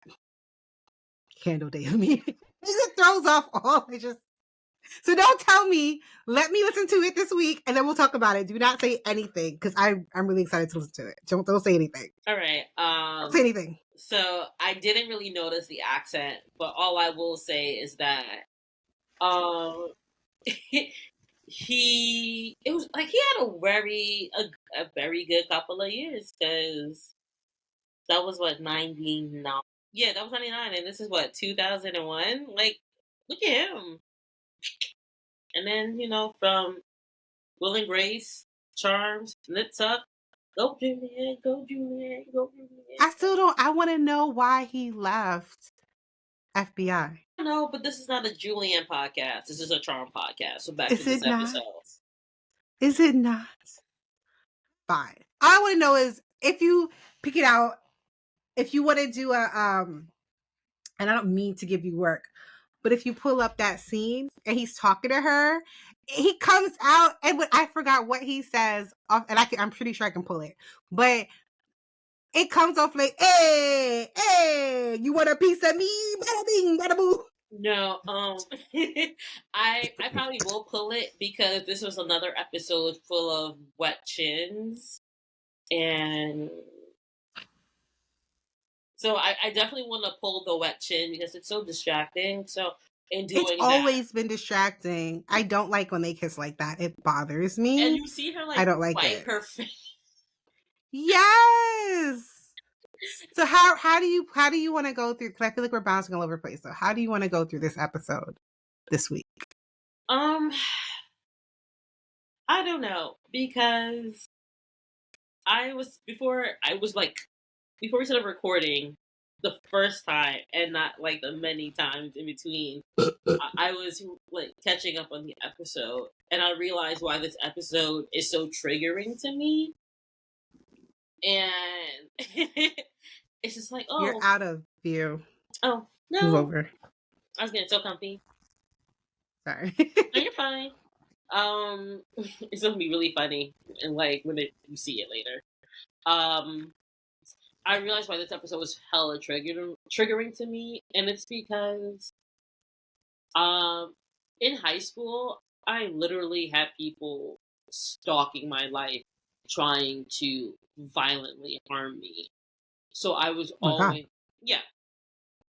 handle day of meetings. It throws off all. It just so don't tell me. Let me listen to it this week, and then we'll talk about it. Do not say anything because I'm really excited to listen to it. Don't say anything. All right. Don't say anything. So I didn't really notice the accent, but all I will say is that he it was like he had a very good couple of years because that was what 99. Yeah, that was 99, and this is what 2001. Like, look at him. And then from Will and Grace, Charms, Nip Tuck, go Juliet, go Juliet, go Juliet. I still don't. I want to know why he left FBI. I don't know, but this is not a Julian podcast. This is a Charm podcast. So back to Is this it not? episode. Is it not? Fine. All I want to know is if you pick it out, if you want to do and I don't mean to give you work, but if you pull up that scene and he's talking to her, he comes out and I forgot what he says off, and I'm pretty sure I can pull it, but it comes off like, "Hey, hey, you want a piece of me? Bada bing, bada boo." No, I probably will pull it because this was another episode full of wet chins, and so I definitely want to pull the wet chin because it's so distracting. So in It's doing that, always been distracting. I don't like when they kiss like that. It bothers me. and you see her I like don't like wipe it. her face. Yes. So how do you want to go through? Because I feel like we're bouncing all over the place. So how do you want to go through this episode this week? I don't know because before we started recording the first time and not like the many times in between. I was like catching up on the episode, and I realized why this episode is so triggering to me. And it's just like, You're out of view. oh Move no, over. I was getting so comfy. Sorry. No, you're fine. It's gonna be really funny, and like when you see it later. I realized why this episode was hella triggering to me, and it's because in high school I literally had people stalking my life, trying to violently harm me. So I was Oh my God. always yeah,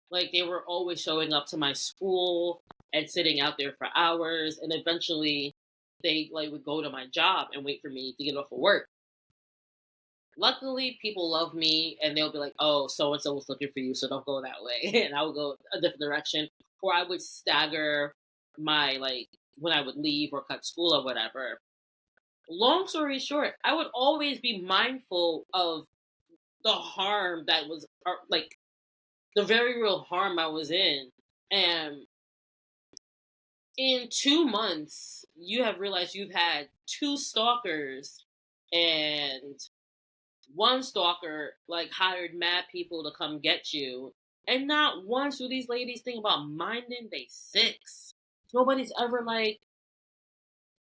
like they were always showing up to my school and sitting out there for hours, and eventually they like would go to my job and wait for me to get off of work. Luckily, people love me, and they'll be like, "Oh, so and so was looking for you, so don't go that way," and I would go a different direction, or I would stagger my like when I would leave or cut school or whatever. Long story short, I would always be mindful of the harm that was like the very real harm I was in, and in 2 months, you have realized you've had 2 stalkers, and one stalker like hired mad people to come get you, and not once do these ladies think about minding they six. Nobody's ever like,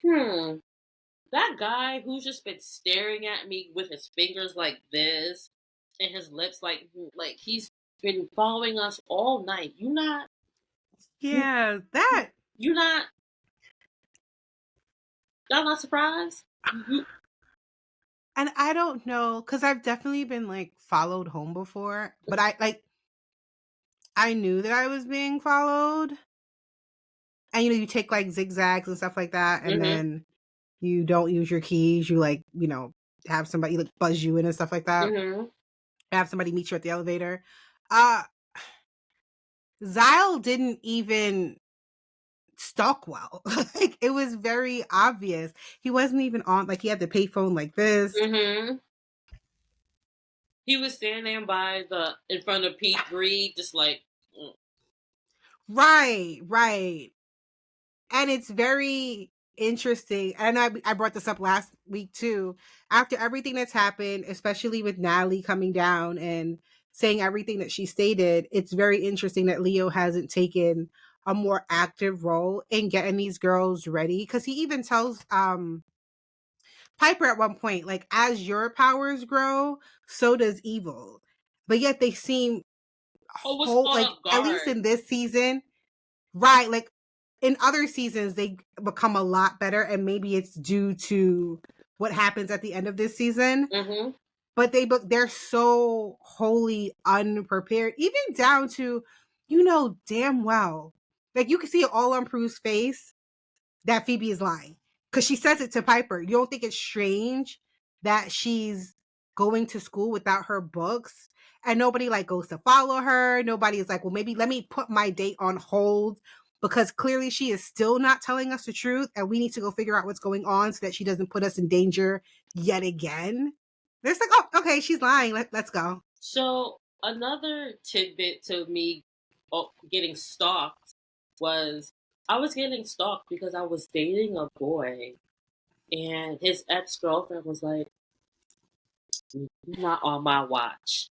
that guy who's just been staring at me with his fingers like this and his lips like he's been following us all night. Yeah, that. You not y'all not surprised? And I don't know, because I've definitely been like followed home before, but I knew that I was being followed. And you take like zigzags and stuff like that, and Mm-hmm. then you don't use your keys. You like, have somebody like buzz you in and stuff like that. Mm-hmm. Have somebody meet you at the elevator. Uh Zyle didn't even stalk well. Like it was very obvious. He wasn't even on, like he had the payphone like this. Mm-hmm. He was standing in front of Pete Greed, just like. Right. And it's very interesting. And I brought this up last week too. After everything that's happened, especially with Natalie coming down and saying everything that she stated, it's very interesting that Leo hasn't taken a more active role in getting these girls ready. Cause he even tells Piper at one point, like, as your powers grow, so does evil. But yet they seem Oh, was whole, caught like, off at least guard. in this season, right? Like in other seasons, they become a lot better, and maybe it's due to what happens at the end of this season. Mm-hmm. But they're so wholly unprepared, even down to, you know, damn well, like you can see it all on Prue's face that Phoebe is lying because she says it to Piper. You don't think it's strange that she's going to school without her books and nobody like goes to follow her. Nobody is like, well, maybe let me put my date on hold because clearly she is still not telling us the truth and we need to go figure out what's going on so that she doesn't put us in danger yet again. It's like, oh, okay, she's lying. Let's go. So another tidbit to me getting stalked was I was getting stalked because I was dating a boy and his ex girlfriend was like, not on my watch.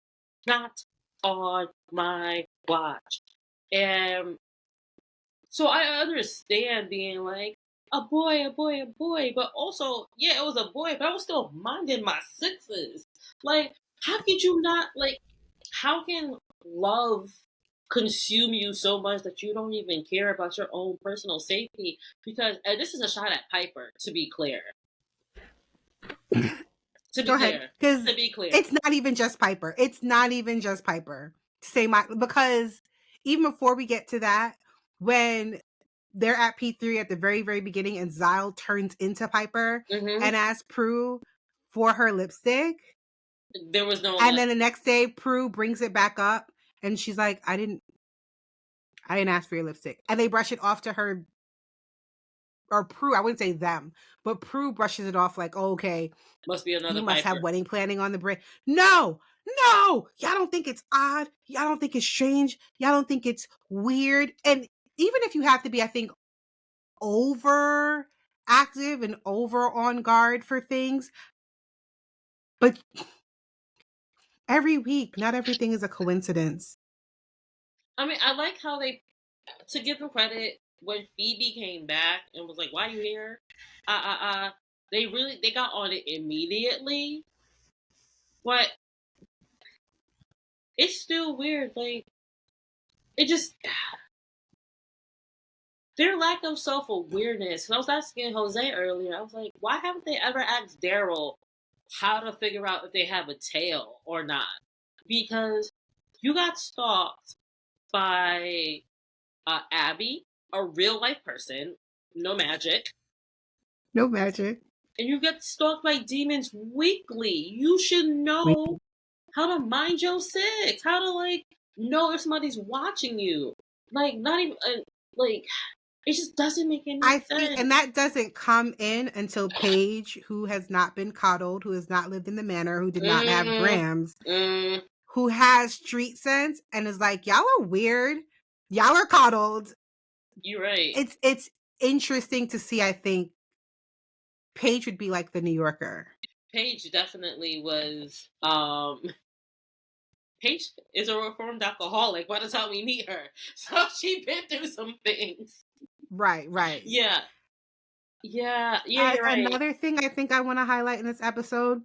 Not on my watch. And so I understand being like, a boy, a boy, a boy. But also, yeah, it was a boy, but I was still minding my sixes. Like, how could you not, like, how can love consume you so much that you don't even care about your own personal safety? Because, and this is a shot at Piper, to be clear. To be Go ahead, clear. because To be clear. it's not even just Piper. It's not even just Piper. Say my because even before we get to that, when they're at P3 at the very very beginning, and Zyle turns into Piper Mm-hmm. and asks Prue for her lipstick, There was no and lip. then the next day Prue brings it back up, and she's like, I didn't ask for your lipstick," and they brush it off to her. Or Prue, I wouldn't say them, but Prue brushes it off like, oh, okay, Must be you another must have Piper. wedding planning on the brain. No, no, y'all don't think it's odd. Y'all don't think it's strange. Y'all don't think it's weird. And even if you have to be, I think, over active and over on guard for things, but every week, not everything is a coincidence. I mean, I like how they, to give them credit, when Phoebe came back and was like, "Why you here?" They got on it immediately, but it's still weird. Like it just their lack of self awareness. I was asking Jose earlier. I was like, why haven't they ever asked Daryl how to figure out if they have a tail or not? Because you got stalked by Abby, a real life person, no magic, No magic. and you get stalked by demons weekly. You should know how to mind your six, how to like know if somebody's watching you. Like not even like it just doesn't make any I think, sense. and that doesn't come in until Paige, who has not been coddled, who has not lived in the manor, who did not have Mm, grams, mm, who has street sense and is like, y'all are weird, y'all are coddled. you're right. It's interesting to see. I think Paige would be like the New Yorker. Paige definitely was. Paige is a reformed alcoholic by the time we meet her, so she been through some things. Right, right. Yeah, yeah. You're right. Another thing I think I want to highlight in this episode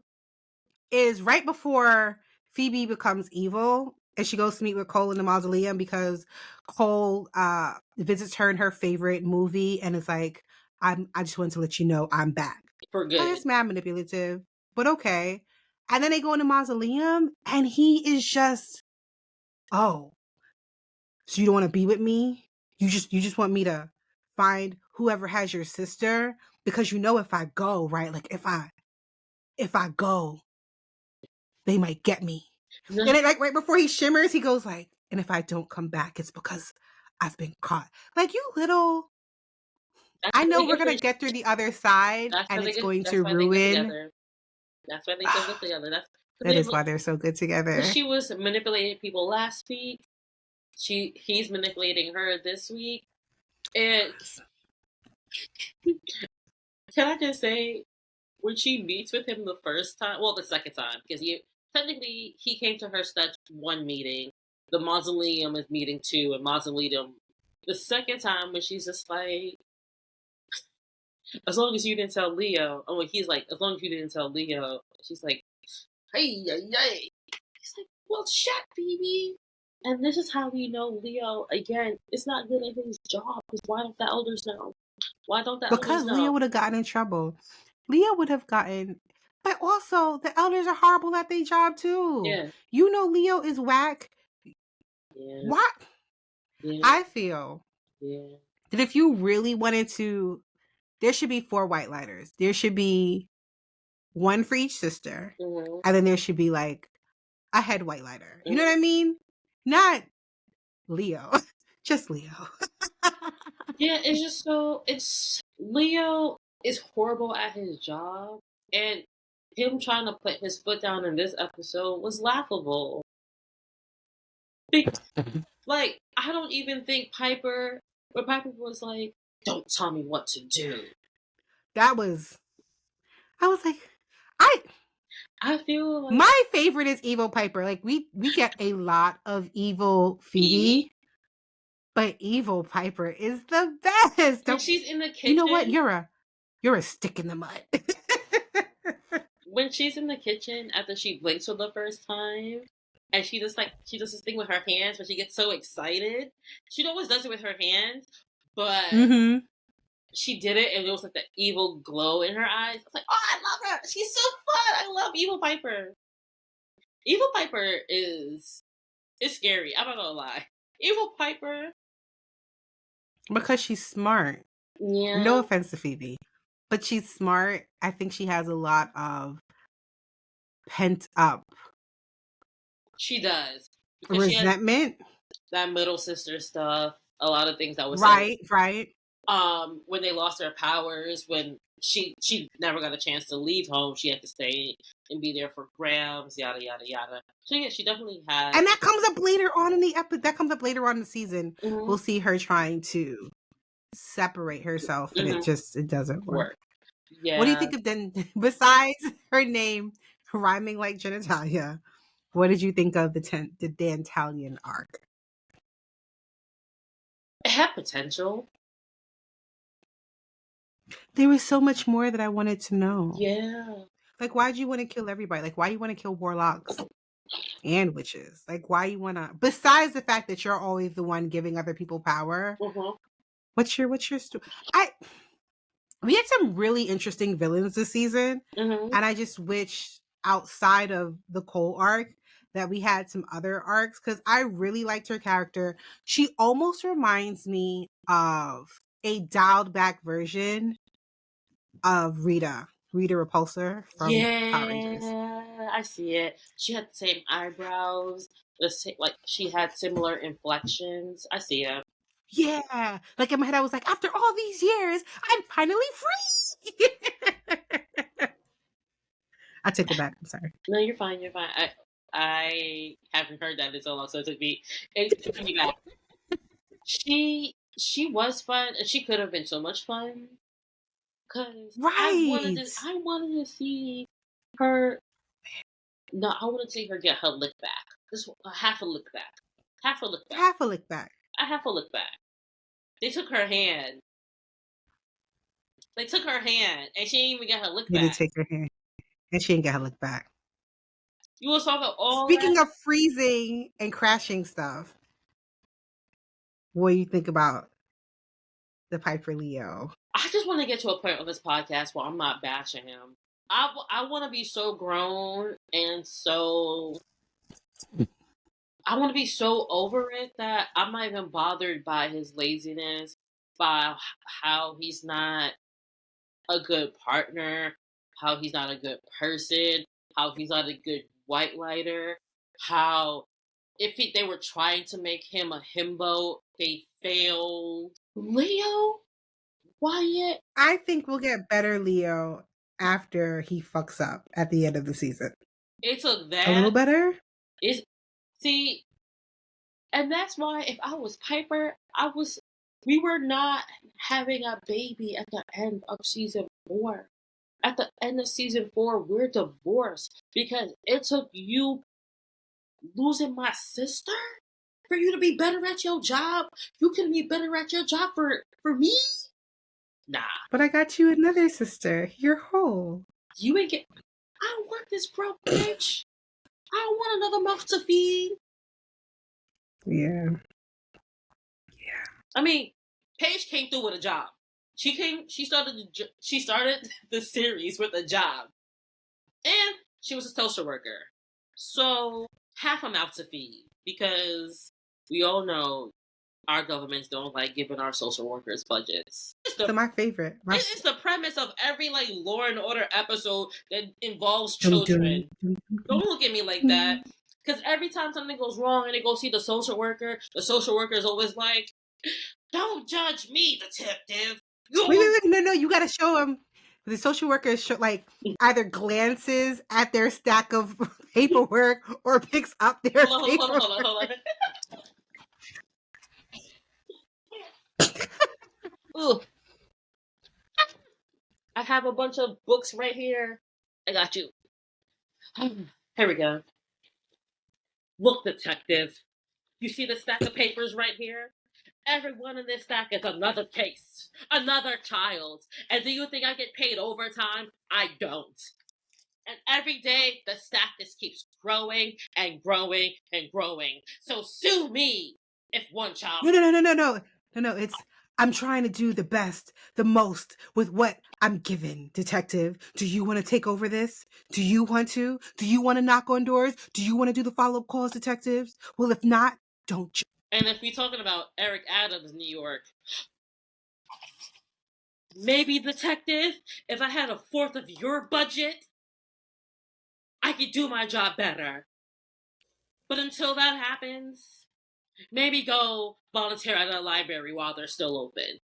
is right before Phoebe becomes evil and she goes to meet with Cole in the mausoleum because Cole visits her in her favorite movie and is like, I just wanted to let you know I'm back. For Oh, good. that's mad manipulative, but okay. And then they go in the mausoleum and he is just, oh, so you don't want to be with me? You just want me to find whoever has your sister? Because you know if I go, right? Like if I go, they might get me. And No, then like right before he shimmers, he goes like, and if I don't come back, it's because I've been caught. Like you little, that's I what know they we're get for. gonna get through the other side That's why and they it's get. going That's to why they good ruin. together. That's why they so good together. That's That they. is why they're so good Because together. she was manipulating people last week. He's manipulating her this week, and Can I just say, when she meets with him the first time, well, the second time, because technically he came to her stats one meeting, the mausoleum is meeting two, and mausoleum the second time when she's just like, as long as you didn't tell Leo, oh, he's like, as long as you didn't tell Leo, she's like, hey, yay. He's like, well, shut, Phoebe. And this is how we know Leo, again, is not good at his job, because why don't the elders know? Why don't the elders Because know? Leo would have gotten in trouble. Leo would have gotten, but also the elders are horrible at their job too. Yeah, You know, Leo is whack. yeah, What? yeah, I feel yeah. that if you really wanted to, there should be 4 white lighters. There should be one for each sister, Mm-hmm, and then there should be like a head white lighter. You know mm-hmm. what I mean? Not Leo, just Leo. Yeah, it's just so it's Leo is horrible at his job, and him trying to put his foot down in this episode was laughable. Like, I don't even think Piper, where Piper was like, "Don't tell me what to do." That was, I was like, I I feel like my favorite is Evil Piper. Like we get a lot of evil Phoebe, Phoebe, but Evil Piper is the best. when Don't she's in the you know what? kitchen, You're a stick in the mud. when she's in the kitchen after she blinks for the first time, and she does this thing with her hands when she gets so excited. She always does it with her hands, but hmm she did it, and it was like the evil glow in her eyes. I was like, oh, I love her. She's so fun. I love Evil Piper. Evil Piper is scary. I'm not gonna lie. Evil Piper, Because she's smart. yeah, No offense to Phoebe, but she's smart. I think she has a lot of pent up she does, because she has resentment. that middle sister stuff. A lot of things that was said. Right, right. When they lost their powers, when she never got a chance to leave home, she had to stay and be there for Grams, yada yada yada. So yeah, she definitely has. And that comes up later on in the episode. That comes up later on in the season. Mm-hmm, We'll see her trying to separate herself, and mm-hmm, it doesn't work. work. What do you Yeah, think of then? Besides her name rhyming like genitalia, what did you think of the Dantalian arc? it had potential. There was so much more that I wanted to know. Yeah. Like, why do you want to kill everybody? Like, why you want to kill warlocks and witches? Like, why you want to? Besides the fact that you're always the one giving other people power, Mm-hmm. what's your story? We had some really interesting villains this season, Mm-hmm. and I just wish outside of the Cole arc that we had some other arcs because I really liked her character. She almost reminds me of a dialed back version of Rita Repulsor from Power Rangers. Yeah, I see it. She had the same eyebrows. The same, like she had similar inflections. I see it. Yeah, like in my head, I was like, after all these years, I'm finally free. I take it back. I'm sorry. No, you're fine. You're fine. I haven't heard that in so long, so it took me back. She was fun, and she could have been so much fun. Cause Right. I wanted to see her. No, I wanted to see her get her lick back. Just a half a lick back. Half a lick back. Half a lick back. A half a lick back. They took her hand. They took her hand, and she didn't even get her lick They did back. take her hand, and she didn't get her lick back. You was talking all that. Speaking of freezing and crashing stuff, what do you think about the Piper Leo? I just want to get to a point on this podcast where I'm not bashing him. I want to be so grown and so. I want to be so over it that I'm not even bothered by his laziness, by how he's not a good partner, how he's not a good person, how he's not a good white lighter, how they were trying to make him a himbo, they failed. Leo, Wyatt, I think we'll get better Leo after he fucks up at the end of the season. it took A little that. better? It's see, and that's why if I was Piper, I was We were not having a baby at the end of season 4. At the end of season 4, we're divorced because it took you losing my sister for you to be better at your job. You can be better at your job for me? Nah. But I got you another sister. You're whole. You ain't get. I don't want this broke bitch. I don't want another mouth to feed. Yeah. I mean, Paige came through with a job. She started the series with a job. And she was a social worker. So half a mouth to feed. Because we all know our governments don't like giving our social workers budgets. So my favorite. It's the premise of every like Law and Order episode that involves Dum, children. dum, dum, Don't look at me like that. Because every time something goes wrong and they go see the social worker is always like, "Don't judge me, detective." Wait. No. You got to show them. The social worker either glances at their stack of paperwork or picks up their paperwork. Hold on. I have a bunch of books right here. I got you. Here we go. Look, detective. You see the stack of papers right here? Every one in this stack is another case, another child. And do you think I get paid overtime? I don't. And every day, the stack just keeps growing and growing and growing. So sue me if one child... No, it's... I'm trying to do the best, the most with what I'm given, detective. Do you want to take over this? Do you want to? Do you want to knock on doors? Do you want to do the follow-up calls, detectives? Well, if not, don't you? And if we're talking about Eric Adams, New York, maybe, detective, if I had a fourth of your budget, I could do my job better. But until that happens, maybe go volunteer at a library while they're still open.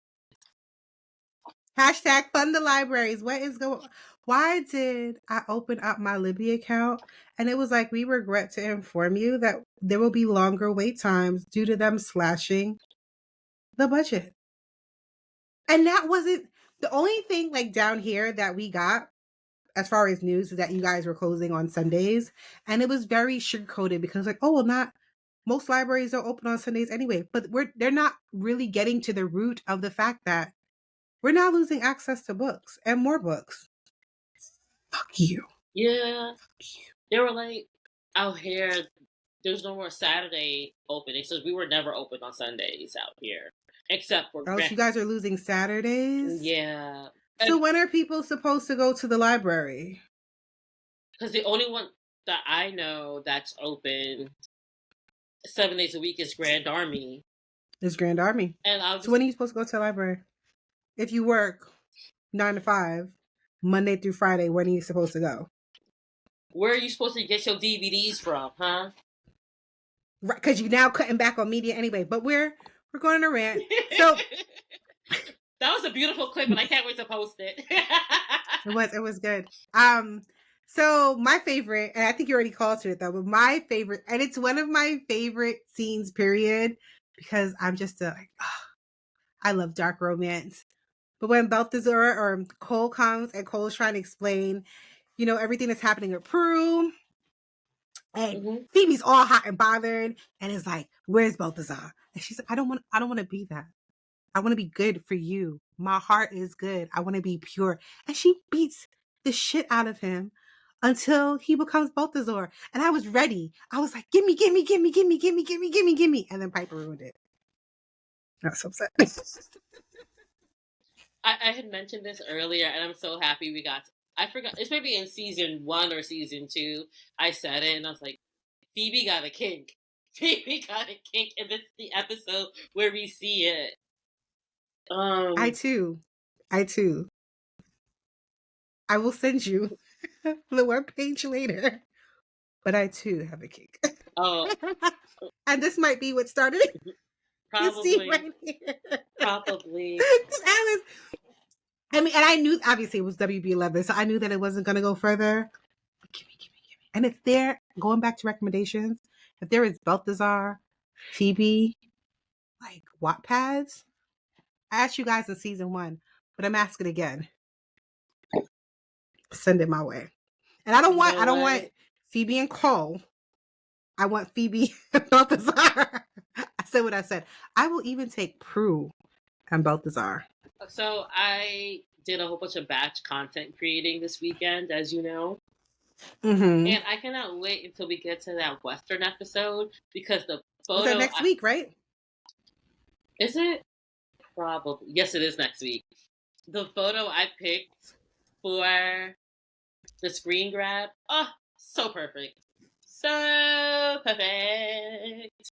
Hashtag fund the libraries. What is going on? Why did I open up my Libby account and it was like, we regret to inform you that there will be longer wait times due to them slashing the budget. And that wasn't the only thing like down here that we got as far as news is that you guys were closing on Sundays. And it was very sugar-coated because like, oh, well, not most libraries don't open on Sundays anyway. But they're not really getting to the root of the fact that we're now losing access to books and more books. Fuck you. Yeah. They were like, out here, there's no more Saturday openings, so we were never open on Sundays out here. Except for... Oh, so you guys are losing Saturdays? Yeah. So when are people supposed to go to the library? Because the only one that I know that's open 7 days a week is Grand Army. It's Grand Army. And so when are you supposed to go to the library? If you work 9 to 5, Monday through Friday, when are you supposed to go? Where are you supposed to get your DVDs from, huh? Right, because you're now cutting back on media anyway. But we're going on a rant. So that was a beautiful clip, and I can't wait to post it. It was good. So my favorite, and I think you already called to it though, but my favorite, and it's one of my favorite scenes, period, because I'm just I love dark romance. But when Balthazar or Cole comes and Cole's trying to explain, everything that's happening with Prue, and Phoebe's all hot and bothered, and is like, "Where's Balthazar?" And she's like, "I don't want to be that. I want to be good for you. My heart is good. I want to be pure." And she beats the shit out of him until he becomes Balthazar. And I was ready. I was like, gimme. And then Piper ruined it. I was so upset. I had mentioned this earlier, and I'm so happy we got... I forgot. It's maybe in season 1 or season 2. I said it, and I was like, Phoebe got a kink. Phoebe got a kink, and this is the episode where we see it. I too. I will send you the web page later. But I too have a kink. Oh. And this might be what started it. Probably. Right here. Probably. And I knew obviously it was WB11, so I knew that it wasn't going to go further. Gimme. And if they're going back to recommendations, if there is Balthazar, Phoebe, like Wattpads, I asked you guys in season 1, but I'm asking again. Send it my way. And You I know don't want what? Phoebe and Cole. I want Phoebe and Balthazar. I said what I said. I will even take Prue and Balthazar. So I did a whole bunch of batch content creating this weekend, as you know. Mm-hmm. And I cannot wait until we get to that Western episode because the Was that photo next week, right? is it? Probably. Yes, it is next week. The photo I picked for the screen grab, oh, so perfect. So perfect.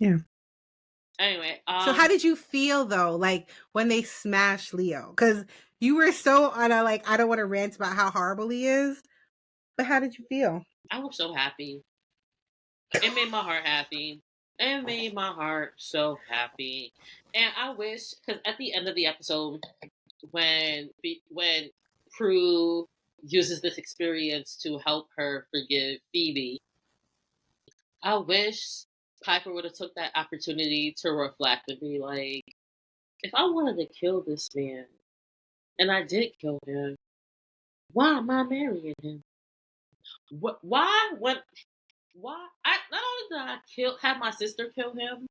Yeah. Anyway, So how did you feel though, like when they smashed Leo? Because you were so on a like, I don't want to rant about how horrible he is, but how did you feel? I was so happy. It made my heart happy. It made my heart so happy. And I wish, because at the end of the episode, when Prue uses this experience to help her forgive Phoebe, I wish Piper would have took that opportunity to reflect and be like, if I wanted to kill this man, and I did kill him, why am I marrying him? Why? Why? I not only did I have my sister kill him,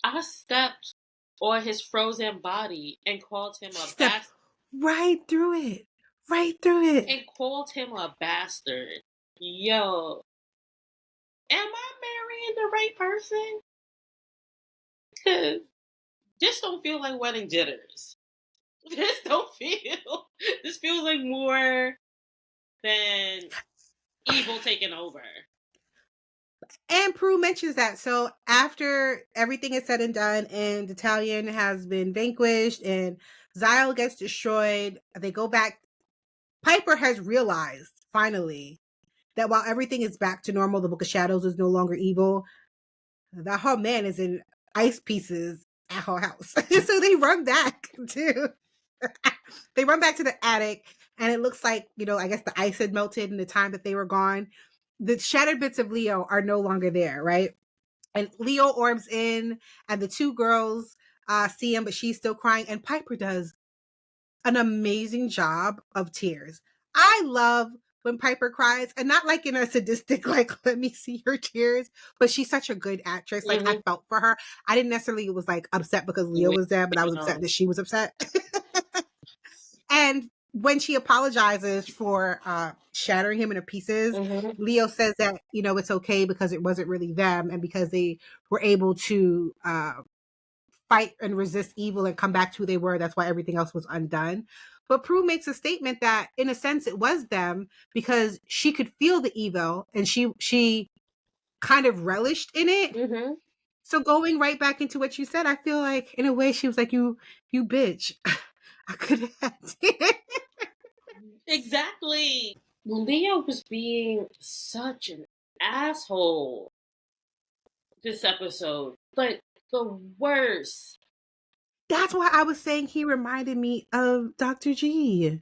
I stepped on his frozen body and called him She a stepped right through it. Right through it. bastard. Yo, am I marrying the right person? Cause this don't feel like wedding jitters. This don't feel. This feels like more than evil taking over. And Prue mentions that. So after everything is said and done and Italian has been vanquished and Zyle gets destroyed, they go back. Piper has realized finally that while everything is back to normal, the Book of Shadows is no longer evil. That whole man is in ice pieces at her house. So they run back to they run back to the attic, and it looks like, I guess the ice had melted in the time that they were gone. The shattered bits of Leo are no longer there, right? And Leo orbs in, and the two girls see him, but she's still crying. And Piper does an amazing job of tears. I love when Piper cries, and not like in a sadistic, like, let me see your tears, but she's such a good actress. Like, I Mm-hmm. felt for her. I didn't necessarily was like upset because Leo was dead, but I was upset that she was upset. And when she apologizes for shattering him into pieces, Mm-hmm. Leo says that, it's okay because it wasn't really them and because they were able to fight and resist evil and come back to who they were. That's why everything else was undone. But Prue makes a statement that, in a sense, it was them because she could feel the evil and she kind of relished in it. Mm-hmm. So going right back into what you said, I feel like in a way she was like, you bitch. I could have had it. Exactly. Leo was being such an asshole this episode. Like the worst. That's why I was saying he reminded me of Dr. G.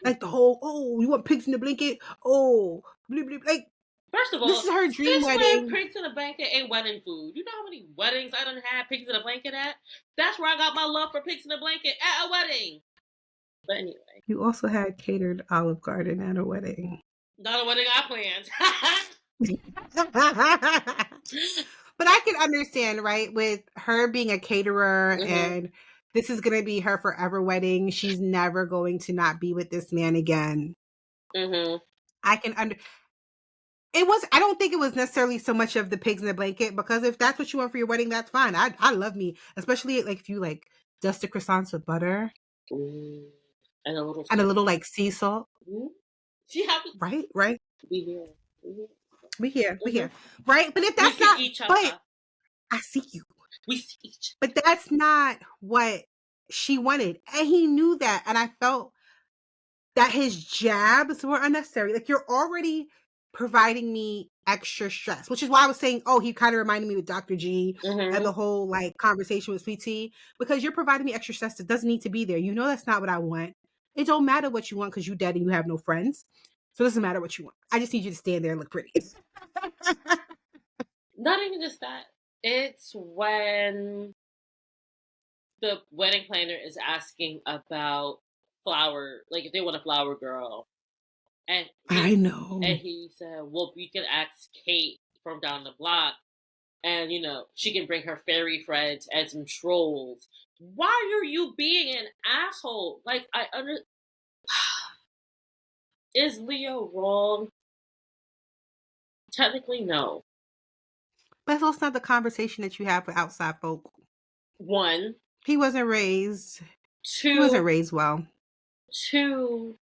Like the whole, oh, you want pigs in the blanket? Oh, blah, blah, blah. Like, First of this all, is her dream since when wedding. pigs in a blanket ain't wedding food? You know how many weddings I done had pigs in a blanket at? That's where I got my love for pigs in a blanket, at a wedding. But anyway, You also had catered Olive Garden at a wedding. not a wedding I planned. But I can understand, right? With her being a caterer Mm-hmm. and this is going to be her forever wedding. She's never going to not be with this man again. Mm-hmm. I can under it was I don't think it was necessarily so much of the pigs in the blanket because if that's what you want for your wedding, that's fine. I love me, especially like if you like dust the croissants with butter Mm. And a little and a salt. little like sea salt. Mm-hmm. See how Right, right. we here. Mm-hmm. We Mm-hmm. here, right. But if We that's see not, each but other. I see you. We see each But that's not what she wanted. And he knew that. And I felt that his jabs were unnecessary. Like, you're already providing me extra stress, which is why I was saying, oh, he kind of reminded me with Dr. G and Mm-hmm. the whole like conversation with Sweet Tea, because you're providing me extra stress that doesn't need to be there. You know, that's not what I want. It don't matter what you want because you're dead and you have no friends. So it doesn't matter what you want. I just need you to stand there and look pretty. Not even just that. It's when the wedding planner is asking about flower, like if they want a flower girl, and I he know. and he said, "Well, we can ask Kate from down the block, and she can bring her fairy friends and some trolls." Why are you being an asshole? Like I under is Leo wrong? Technically, no. But that's not the conversation that you have with outside folk. One, He wasn't raised. He wasn't two, raised well. two.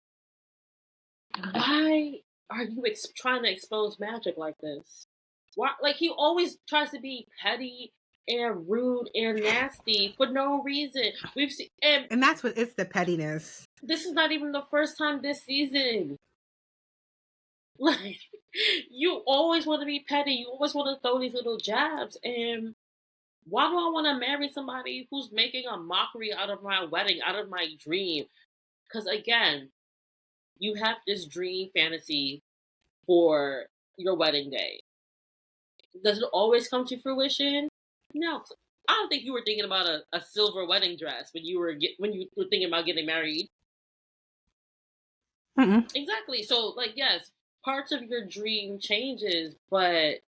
Why are you trying to expose magic like this? Why? Like he always tries to be petty and rude and nasty for no reason. We've seen, and And that's what it's the pettiness. this is not even the first time this season. Like you always want to be petty. You always want to throw these little jabs. And why do I want to marry somebody who's making a mockery out of my wedding, out of my dream? Because again, you have this dream fantasy for your wedding day. Does it always come to fruition? No. I don't think you were thinking about a silver wedding dress when you were thinking about getting married. Mm-mm. Exactly. So, like, yes, parts of your dream changes, but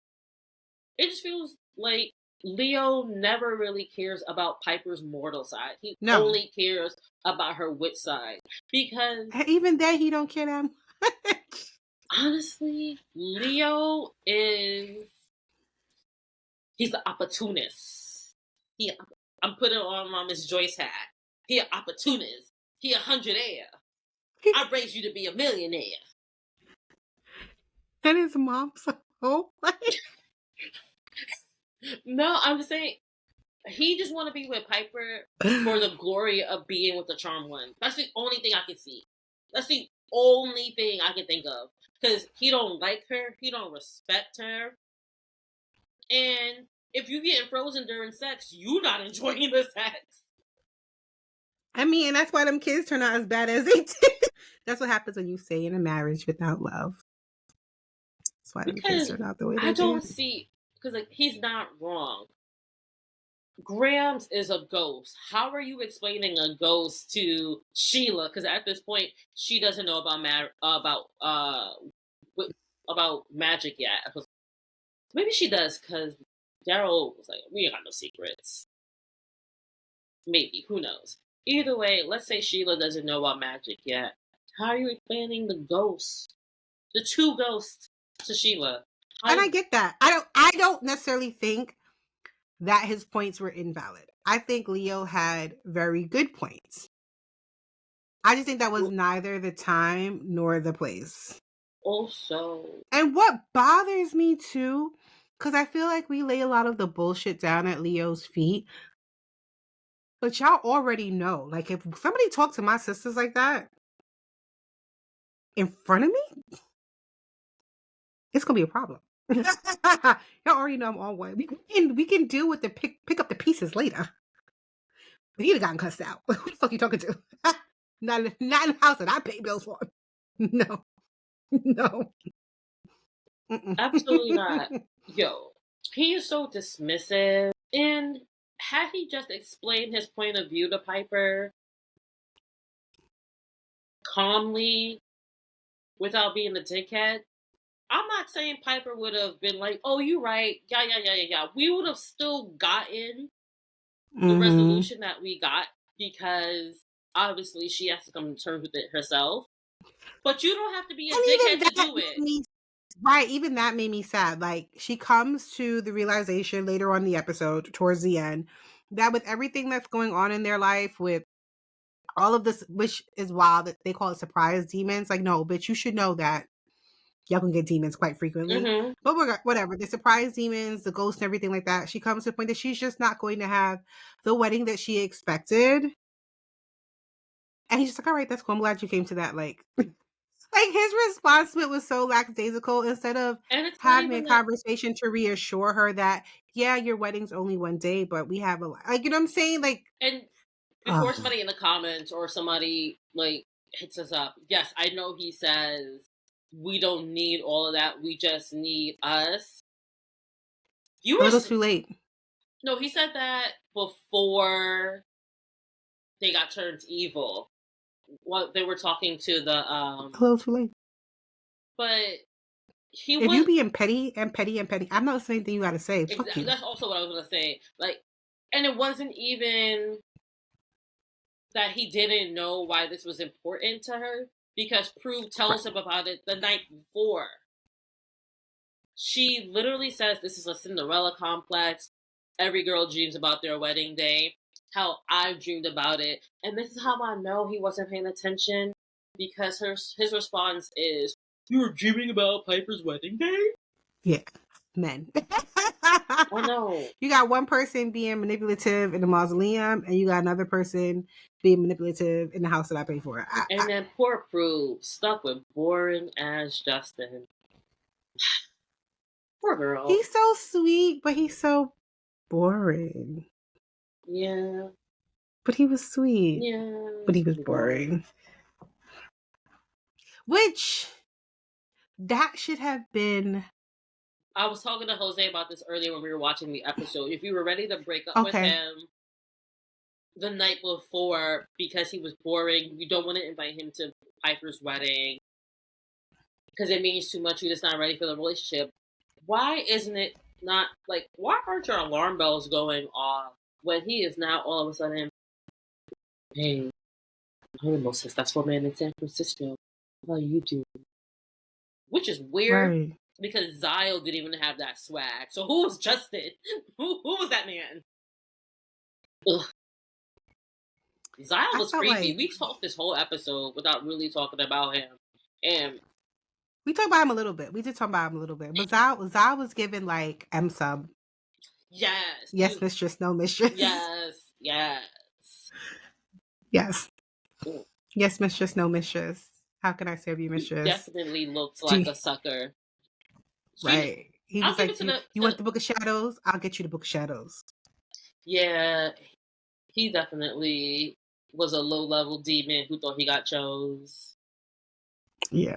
it just feels like Leo never really cares about Piper's mortal side. He No. only cares about her wit side. Because Even then, he don't care that much. honestly, Leo is he's an opportunist. He I'm putting on my Miss Joyce hat. He an opportunist. He a hundredaire. I raised you to be a millionaire. And his mom's oh, No, I'm just saying he just want to be with Piper for the glory of being with the charm one. That's the only thing I can see. That's the only thing I can think of. Because he don't like her. He don't respect her. And if you getting frozen during sex, you not enjoying the sex. I mean, and that's why them kids turn out as bad as they do. That's what happens when you stay in a marriage without love. That's why them kids Because turn out the way I they do. don't see, because like he's not wrong. Grams is a ghost. How are you explaining a ghost to Sheila? Because at this point, she doesn't know about magic yet. Maybe she does, because Daryl was like, "We ain't got no secrets." Maybe, who knows? Either way, let's say Sheila doesn't know about magic yet. How are you explaining the two ghosts, to Sheila? And How? I get that. I don't necessarily think that his points were invalid. I think Leo had very good points. I just think that was neither the time nor the place. Also, And what bothers me too, because I feel like we lay a lot of the bullshit down at Leo's feet, but y'all already know. Like, if somebody talked to my sisters like that in front of me, it's gonna be a problem. Y'all already know I'm on one. We can deal with the pick up the pieces later. But he'd have gotten cussed out. Who the fuck you talking to? not in the house that I pay bills for. No, no. absolutely not. Yo, he is so dismissive. And had he just explained his point of view to Piper calmly without being a dickhead, I'm not saying Piper would have been like, "Oh, you right. Yeah, yeah, yeah, yeah, yeah." We would have still gotten the Mm-hmm. resolution that we got because obviously she has to come to terms with it herself. But you don't have to be a And even dickhead to that do made it. me right. Even that made me sad. Like, she comes to the realization later on the episode, towards the end, that with everything that's going on in their life, with all of this, which is wild that they call it surprise demons. Like, no, but you should know that y'all can get demons quite frequently. Mm-hmm. But whatever, the surprise demons, the ghosts, and everything like that. She comes to the point that she's just not going to have the wedding that she expected. And he's just like, all right, that's cool. I'm glad you came to that. Like his response to it was so lackadaisical. Instead of And it's not having a even that. conversation to reassure her that, yeah, your wedding's only one day, but we have like, you know what I'm saying? Like, And before somebody in the comments or somebody like hits us up, yes, I know he says we don't need all of that. We just need us. You a were little too late. no, he said that before they got turned evil. What they were talking to the A little too late. but he If you was being petty and petty and petty, I'm not saying anything you gotta say. Fuck you. that's also what I was gonna say. Like, and it wasn't even that he didn't know why this was important to her because Prue tells Right. him about it the night before. She literally says this is a Cinderella complex. Every girl dreams about their wedding day. How I dreamed about it. And this is how I know he wasn't paying attention because his response is, "You were dreaming about Piper's wedding day?" Yeah. Men. Oh no. You got one person being manipulative in the mausoleum, and you got another person being manipulative in the house that I pay for. And then poor Prue stuck with boring ass Justin. Poor girl. He's so sweet, but he's so boring. Yeah. But he was sweet. Yeah. But he was Pretty boring. boring. Which that should have been I was talking to Jose about this earlier when we were watching the episode. If you were ready to break up with okay. him the night before because he was boring, you don't want to invite him to Piper's wedding because it means too much. You're just not ready for the relationship. Why isn't it not like? Why aren't your alarm bells going off when he is now all of a sudden? Hey, I'm the most successful man in San Francisco. How about you do? Which is weird Right. because Zyle didn't even have that swag. So who was Justin? Who was that man? Ugh. Zyle was creepy. Like We talked this whole episode without really talking about him. And we talked about him a little bit. We did talk about him a little bit. But Zyle was given like M sub. yes. Yes, mistress, no mistress. Yes. Yes. Yes. Ooh. Yes, mistress, no mistress. How can I serve you, mistress? Definitely looks like a sucker. Right. He was like, you want the Book of Shadows? I'll get you the Book of Shadows. Yeah. He definitely was a low-level demon who thought he got chose. Yeah.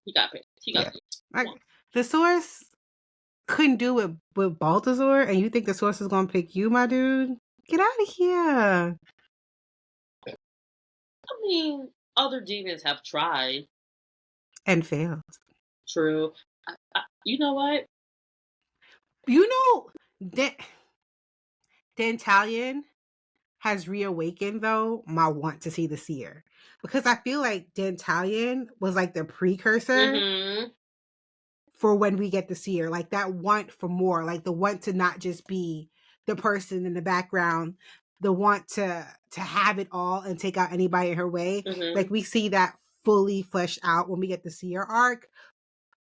He got picked. He got picked. The source couldn't do it with Balthazar, and you think the source is going to pick you, my dude? Get out of here. I mean, other demons have tried. And failed. True. You know what? You know, the Italian has reawakened, though, my want to see the seer. Because I feel like the Italian was like the precursor for when we get the seer. Like that want for more. Like the want to not just be the person in the background. The want to have it all and take out anybody in her way. Like we see that fully fleshed out when we get the seer arc.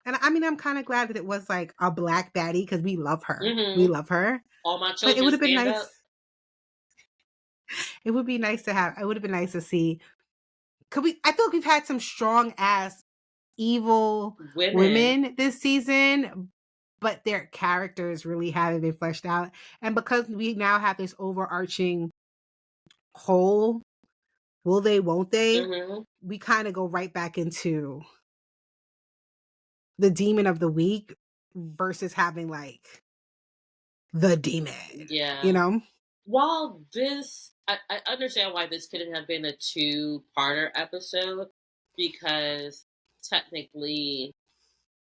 And I mean, I'm kind of glad that it was like a black baddie because we love her. We love her. All my children but it would have been nice. Up. It would be nice to have. It would have been nice to see. I feel like we've had some strong ass evil women this season, but their characters really haven't been fleshed out. And because we now have this overarching whole, will they, won't they? We kind of go right back into the demon of the week versus having like the demon. Yeah. You know? While this, I understand why this couldn't have been a 2-parter episode because technically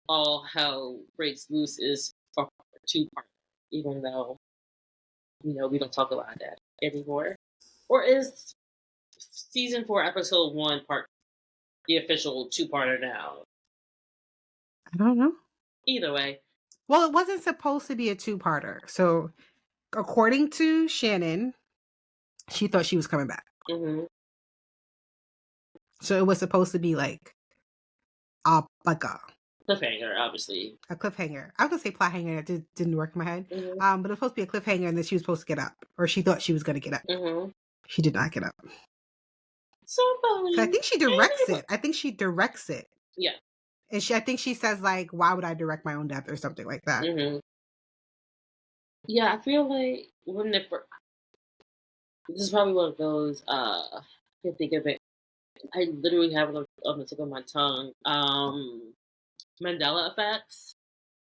all hell breaks loose is a 2-part, even though, you know, we don't talk about that anymore. Or is season 4, episode 1 part the official 2-parter now? I don't know. Either way. Well, it wasn't supposed to be a 2-parter. So, according to Shannon, she thought she was coming back. So it was supposed to be like a cliffhanger, obviously. A cliffhanger. I was gonna say plot hanger. It didn't work in my head. But it was supposed to be a cliffhanger, and then she was supposed to get up, or she thought she was gonna get up. She did not get up. Somebody. I think she directs it. Yeah. And I think she says like, "Why would I direct my own death?" or something like that. Yeah, I feel like this is probably one of those. I can't think of it. I literally have it on the tip of my tongue. Mandela effects,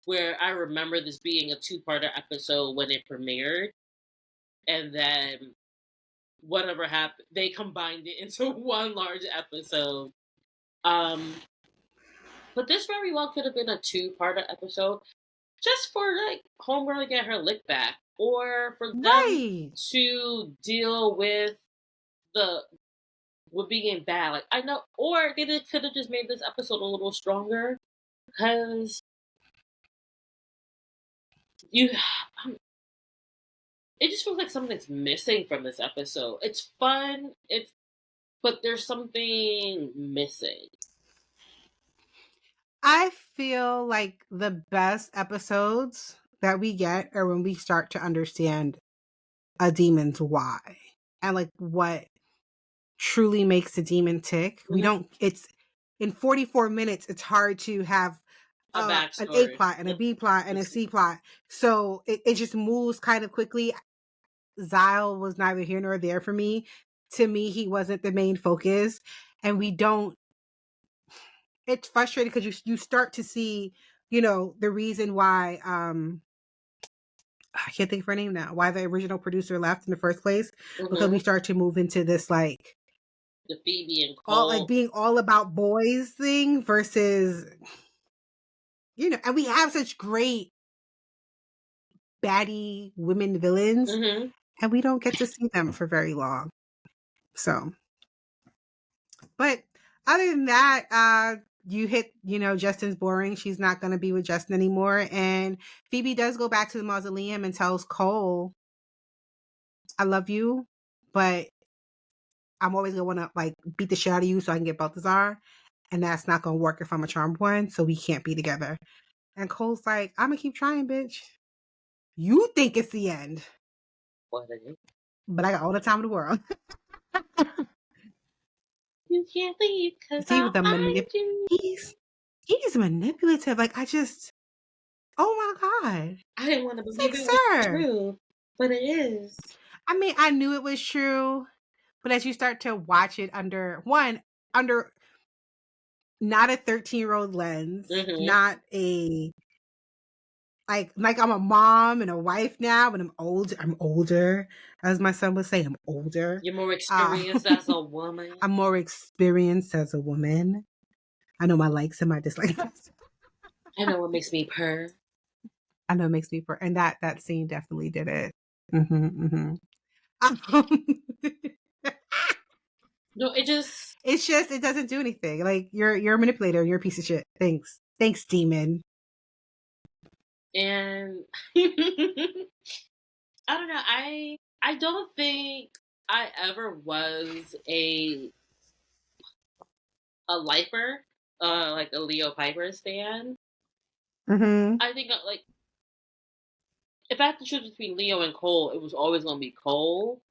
where I remember this being a 2-parter episode when it premiered, and then whatever happened. They combined it into one large episode. But this very well could have been a two-part episode, just for like Homegirl to get her lick back, or for them Right. to deal with the with being bad. Like I know, or they could have just made this episode a little stronger because you. It just feels like something's missing from this episode. It's fun. But there's something missing. I feel like the best episodes that we get are when we start to understand a demon's why and like what truly makes the demon tick. We Mm-hmm. don't, it's in 44 minutes, it's hard to have A an A backstory. plot and a Yep. B plot and a C plot. So it just moves kind of quickly. Zyle was neither here nor there for me. To me, he wasn't the main focus. And we don't, it's frustrating because you start to see, the reason why I can't think of her name now, why the original producer left in the first place. Because Mm-hmm. we start to move into this like The Phoebe and all like Cole. being all about boys thing versus and we have such great baddie women villains Mm-hmm. and we don't get to see them for very long. So, but other than that, you hit, Justin's boring. She's not going to be with Justin anymore. And Phoebe does go back to the mausoleum and tells Cole, I love you, but I'm always going to want to like beat the shit out of you so I can get Balthazar. And that's not going to work if I'm a charmed one. So we can't be together. And Cole's like, I'm going to keep trying, bitch. You think it's the end, What is it? but I got all the time in the world. You can't leave because See, I'll with the find you. he's manipulative. Like oh my god, I didn't want to it's like, believe it was sir. true, but it is. I mean, I knew it was true, but as you start to watch it under not a 13-year-old lens, Mm-hmm. not a like I'm a mom and a wife now, but I'm older, as my son would say, I'm older. You're more Uh, experienced as a woman. I'm more experienced as a woman. I know my likes and my dislikes. I know what makes me purr. I know it makes me, and that scene definitely did it. Mm-hmm, mm-hmm. No, it just It's just it doesn't do anything. Like you're a manipulator. You're a piece of shit. Thanks, demon. and I don't know. I don't think I ever was a lifer, like a Leo Piper stan. Mm-hmm. I think like if I had to choose between Leo and Cole, it was always going to be Cole.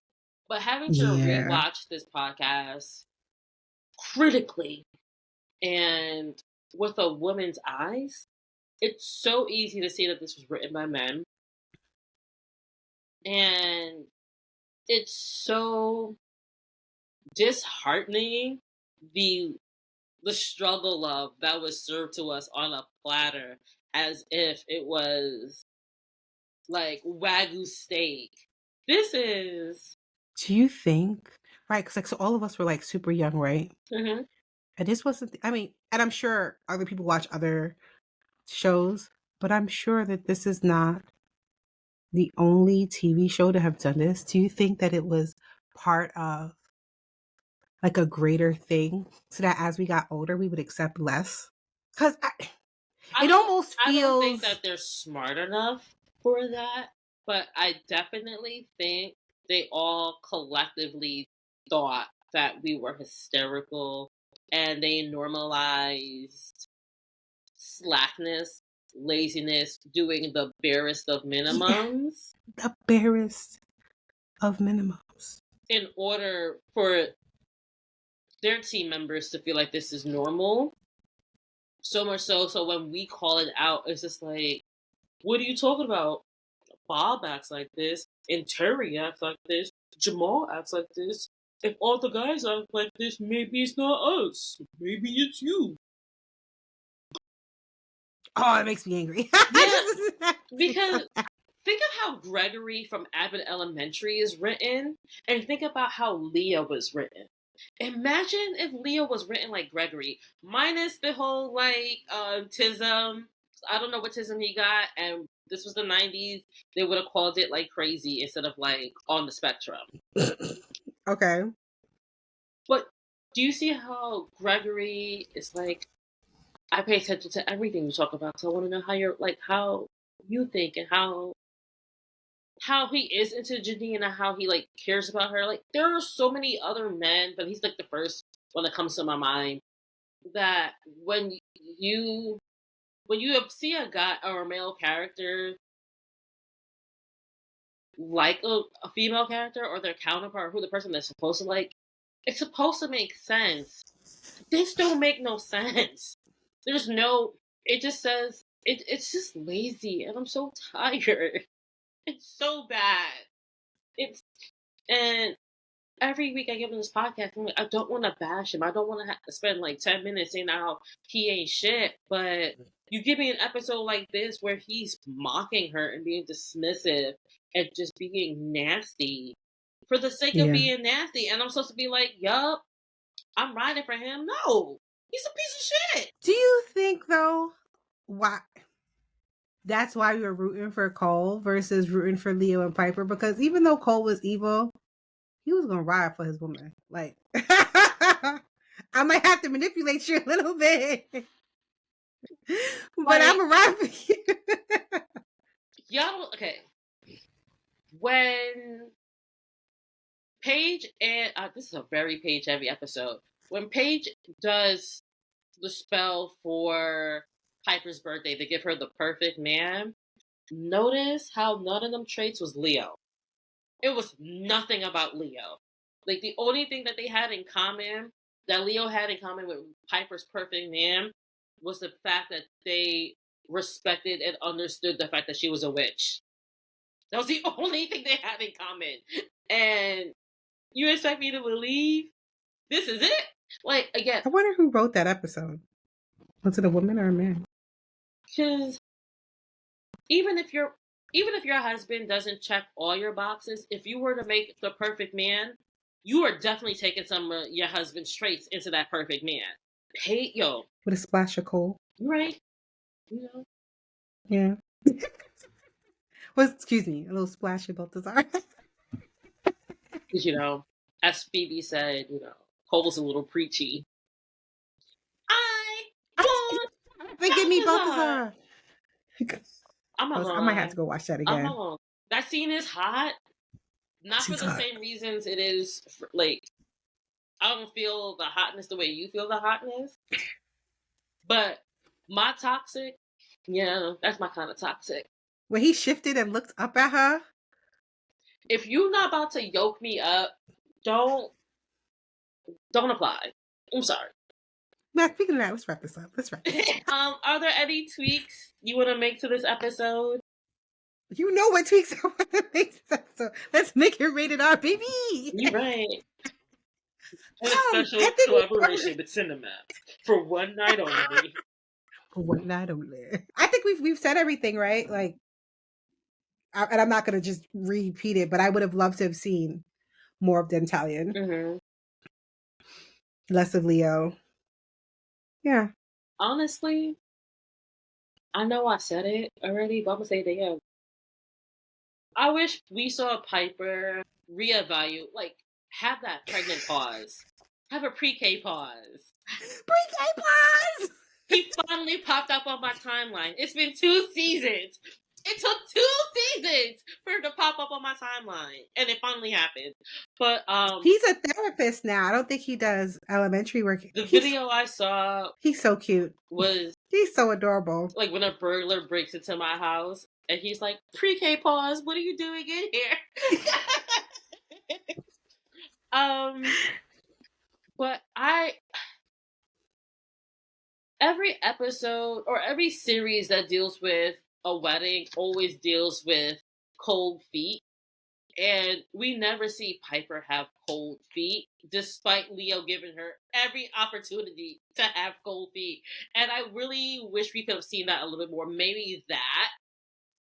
But having to Yeah. rewatch this podcast critically and with a woman's eyes, it's so easy to see that this was written by men. And it's so disheartening the struggle love that was served to us on a platter as if it was like Wagyu steak. This is. Do you think right? Because like so, all of us were like super young, right? Mm-hmm. And this wasn't. I mean, and I'm sure other people watch other shows, but I'm sure that this is not the only TV show to have done this. Do you think that it was part of like a greater thing so that as we got older we would accept less? Because I it don't almost I don't think feels. that they're smart enough for that, but I definitely think they all collectively thought that we were hysterical and they normalized slackness, laziness, doing the barest of Yeah, minimums the barest of minimums. in order for their team members to feel like this is normal. So much so when we call it out, it's just like, what are you talking about? Bob acts like this, and Terry acts like this, Jamal acts like this. If all the guys act like this, maybe it's not us. Maybe it's you. Oh, it makes me angry. Yeah, Just- because think of how Gregory from Abbott Elementary is written, and think about how Leo was written. Imagine if Leo was written like Gregory, minus the whole like tism. I don't know what tism he got, and this was the 90s. They would have called it like crazy instead of like on the spectrum. Okay. But do you see how Gregory is like, I pay attention to everything you talk about, so I want to know how you're like, how you think and how he is into Janine and how he like cares about her. Like there are so many other men, but he's like the first one that comes to my mind, that you see a guy or a male character like a female character or their counterpart, who the person they're supposed to like, it's supposed to make sense. This don't make no sense. There's no. It just says it's just lazy, and I'm so tired. It's so bad. It's and every week I give him this podcast, I'm like, I don't want to bash him. I don't want to spend like 10 minutes saying how he ain't shit. But you give me an episode like this where he's mocking her and being dismissive and just being nasty for the sake of being nasty, and I'm supposed to be like, yup, I'm riding for him. No, he's a piece of shit. Do you think though, why? That's why we were rooting for Cole versus rooting for Leo and Piper, because even though Cole was evil, he was gonna ride for his woman. Like, I might have to manipulate you a little bit, but Like, I'm a ride for you. y'all, okay. When Paige and this is a very Paige heavy episode. When Paige does the spell for Piper's birthday to give her the perfect man, notice how none of them traits was Leo. It was nothing about Leo. Like the only thing that they had in common, that Leo had in common with Piper's perfect man, was the fact that they respected and understood the fact that she was a witch. That was the only thing they had in common. And you expect me to believe this is it? Like, again, I wonder who wrote that episode. Was it a woman or a man? because even if your husband doesn't check all your boxes, if you were to make the perfect man, you are definitely taking some of your husband's traits into that perfect man. With a splash of Cole. Right? You know? Yeah. Well, excuse me, a little splash of Balthazar. Because, as Phoebe said, Cole's a little preachy. I want Give me Balthazar. Balthazar. I'm not I might have to go watch that again. That scene is hot. Not for the same reasons it is, like, I don't feel the hotness the way you feel the hotness. But my toxic, that's my kind of toxic. When he shifted and looked up at her. If you're not about to yoke me up, don't apply. I'm sorry. Now, speaking of that, let's wrap this up. Are there any tweaks you want to make to this episode? You know what tweaks I want to make to this episode. Let's make it rated R, baby. You're right. And a special collaboration with Cinemax for one night only. For one night only. I think we've said everything, right? Like, and I'm not going to just repeat it, but I would have loved to have seen more of Dentalian. Mm-hmm. Less of Leo. Yeah. Honestly, I know I said it already, but I'm going to say it again. I wish we saw Piper reevaluate, like, have that pregnant pause. Have a pre-K pause. Pre-K pause! He finally popped up on my timeline. It's been 2 seasons. It took 2 seasons for him to pop up on my timeline. And it finally happened. But he's a therapist now. I don't think he does elementary work. The video I saw, he's so cute. He's so adorable. Like when a burglar breaks into my house and he's like, pre-K pause, what are you doing in here? But every episode or every series that deals with a wedding always deals with cold feet. And we never see Piper have cold feet, despite Leo giving her every opportunity to have cold feet. And I really wish we could have seen that a little bit more. Maybe that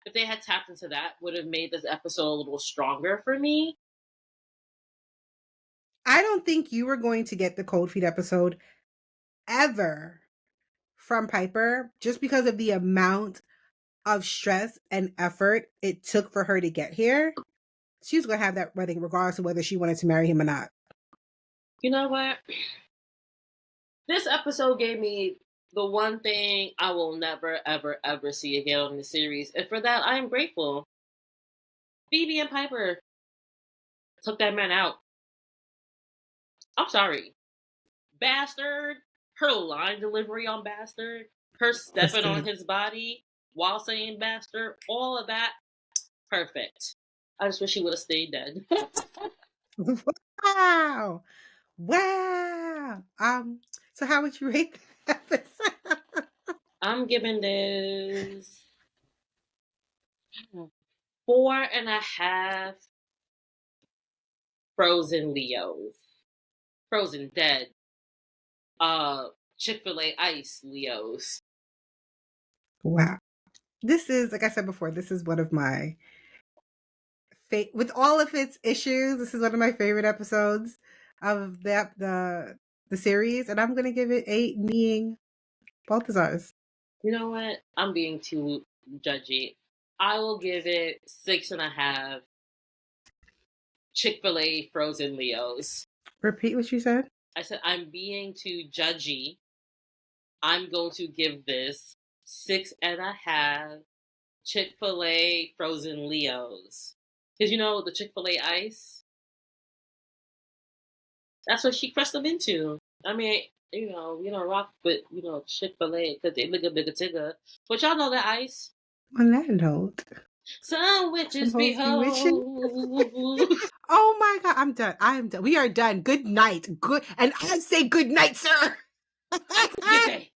if they had tapped into that, would have made this episode a little stronger for me. I don't think you were going to get the cold feet episode ever from Piper just because of the amount of stress and effort it took for her to get here. She was going to have that wedding regardless of whether she wanted to marry him or not. You know what? This episode gave me the one thing I will never, ever, ever see again on the series. And for that, I am grateful. Phoebe and Piper took that man out. I'm sorry. Bastard, her line delivery on Bastard, her stepping on his body while saying Bastard, all of that, perfect. I just wish he would have stayed dead. Wow. Wow. So how would you rate that episode? I'm giving this 4.5 frozen Leos. Frozen dead. Chick-fil-A ice Leos. Wow. This is, like I said before, this is one of my with all of its issues, this is one of my favorite episodes of the series, and I'm gonna give it 8 being Balthazar's. You know what? I'm being too judgy. I will give it 6.5 Chick-fil-A frozen Leos. Repeat what you said. I said I'm being too judgy. I'm going to give this 6.5 Chick-fil-A frozen Leos. Because you know the Chick-fil-A ice? That's what she crushed them into. I mean, rock with, Chick-fil-A because they look a bigger tigger. But y'all know the ice. On that note, some witches behold. Oh my God, I'm done. I am done. We are done. Good night. Good, and I say good night, sir. Good day.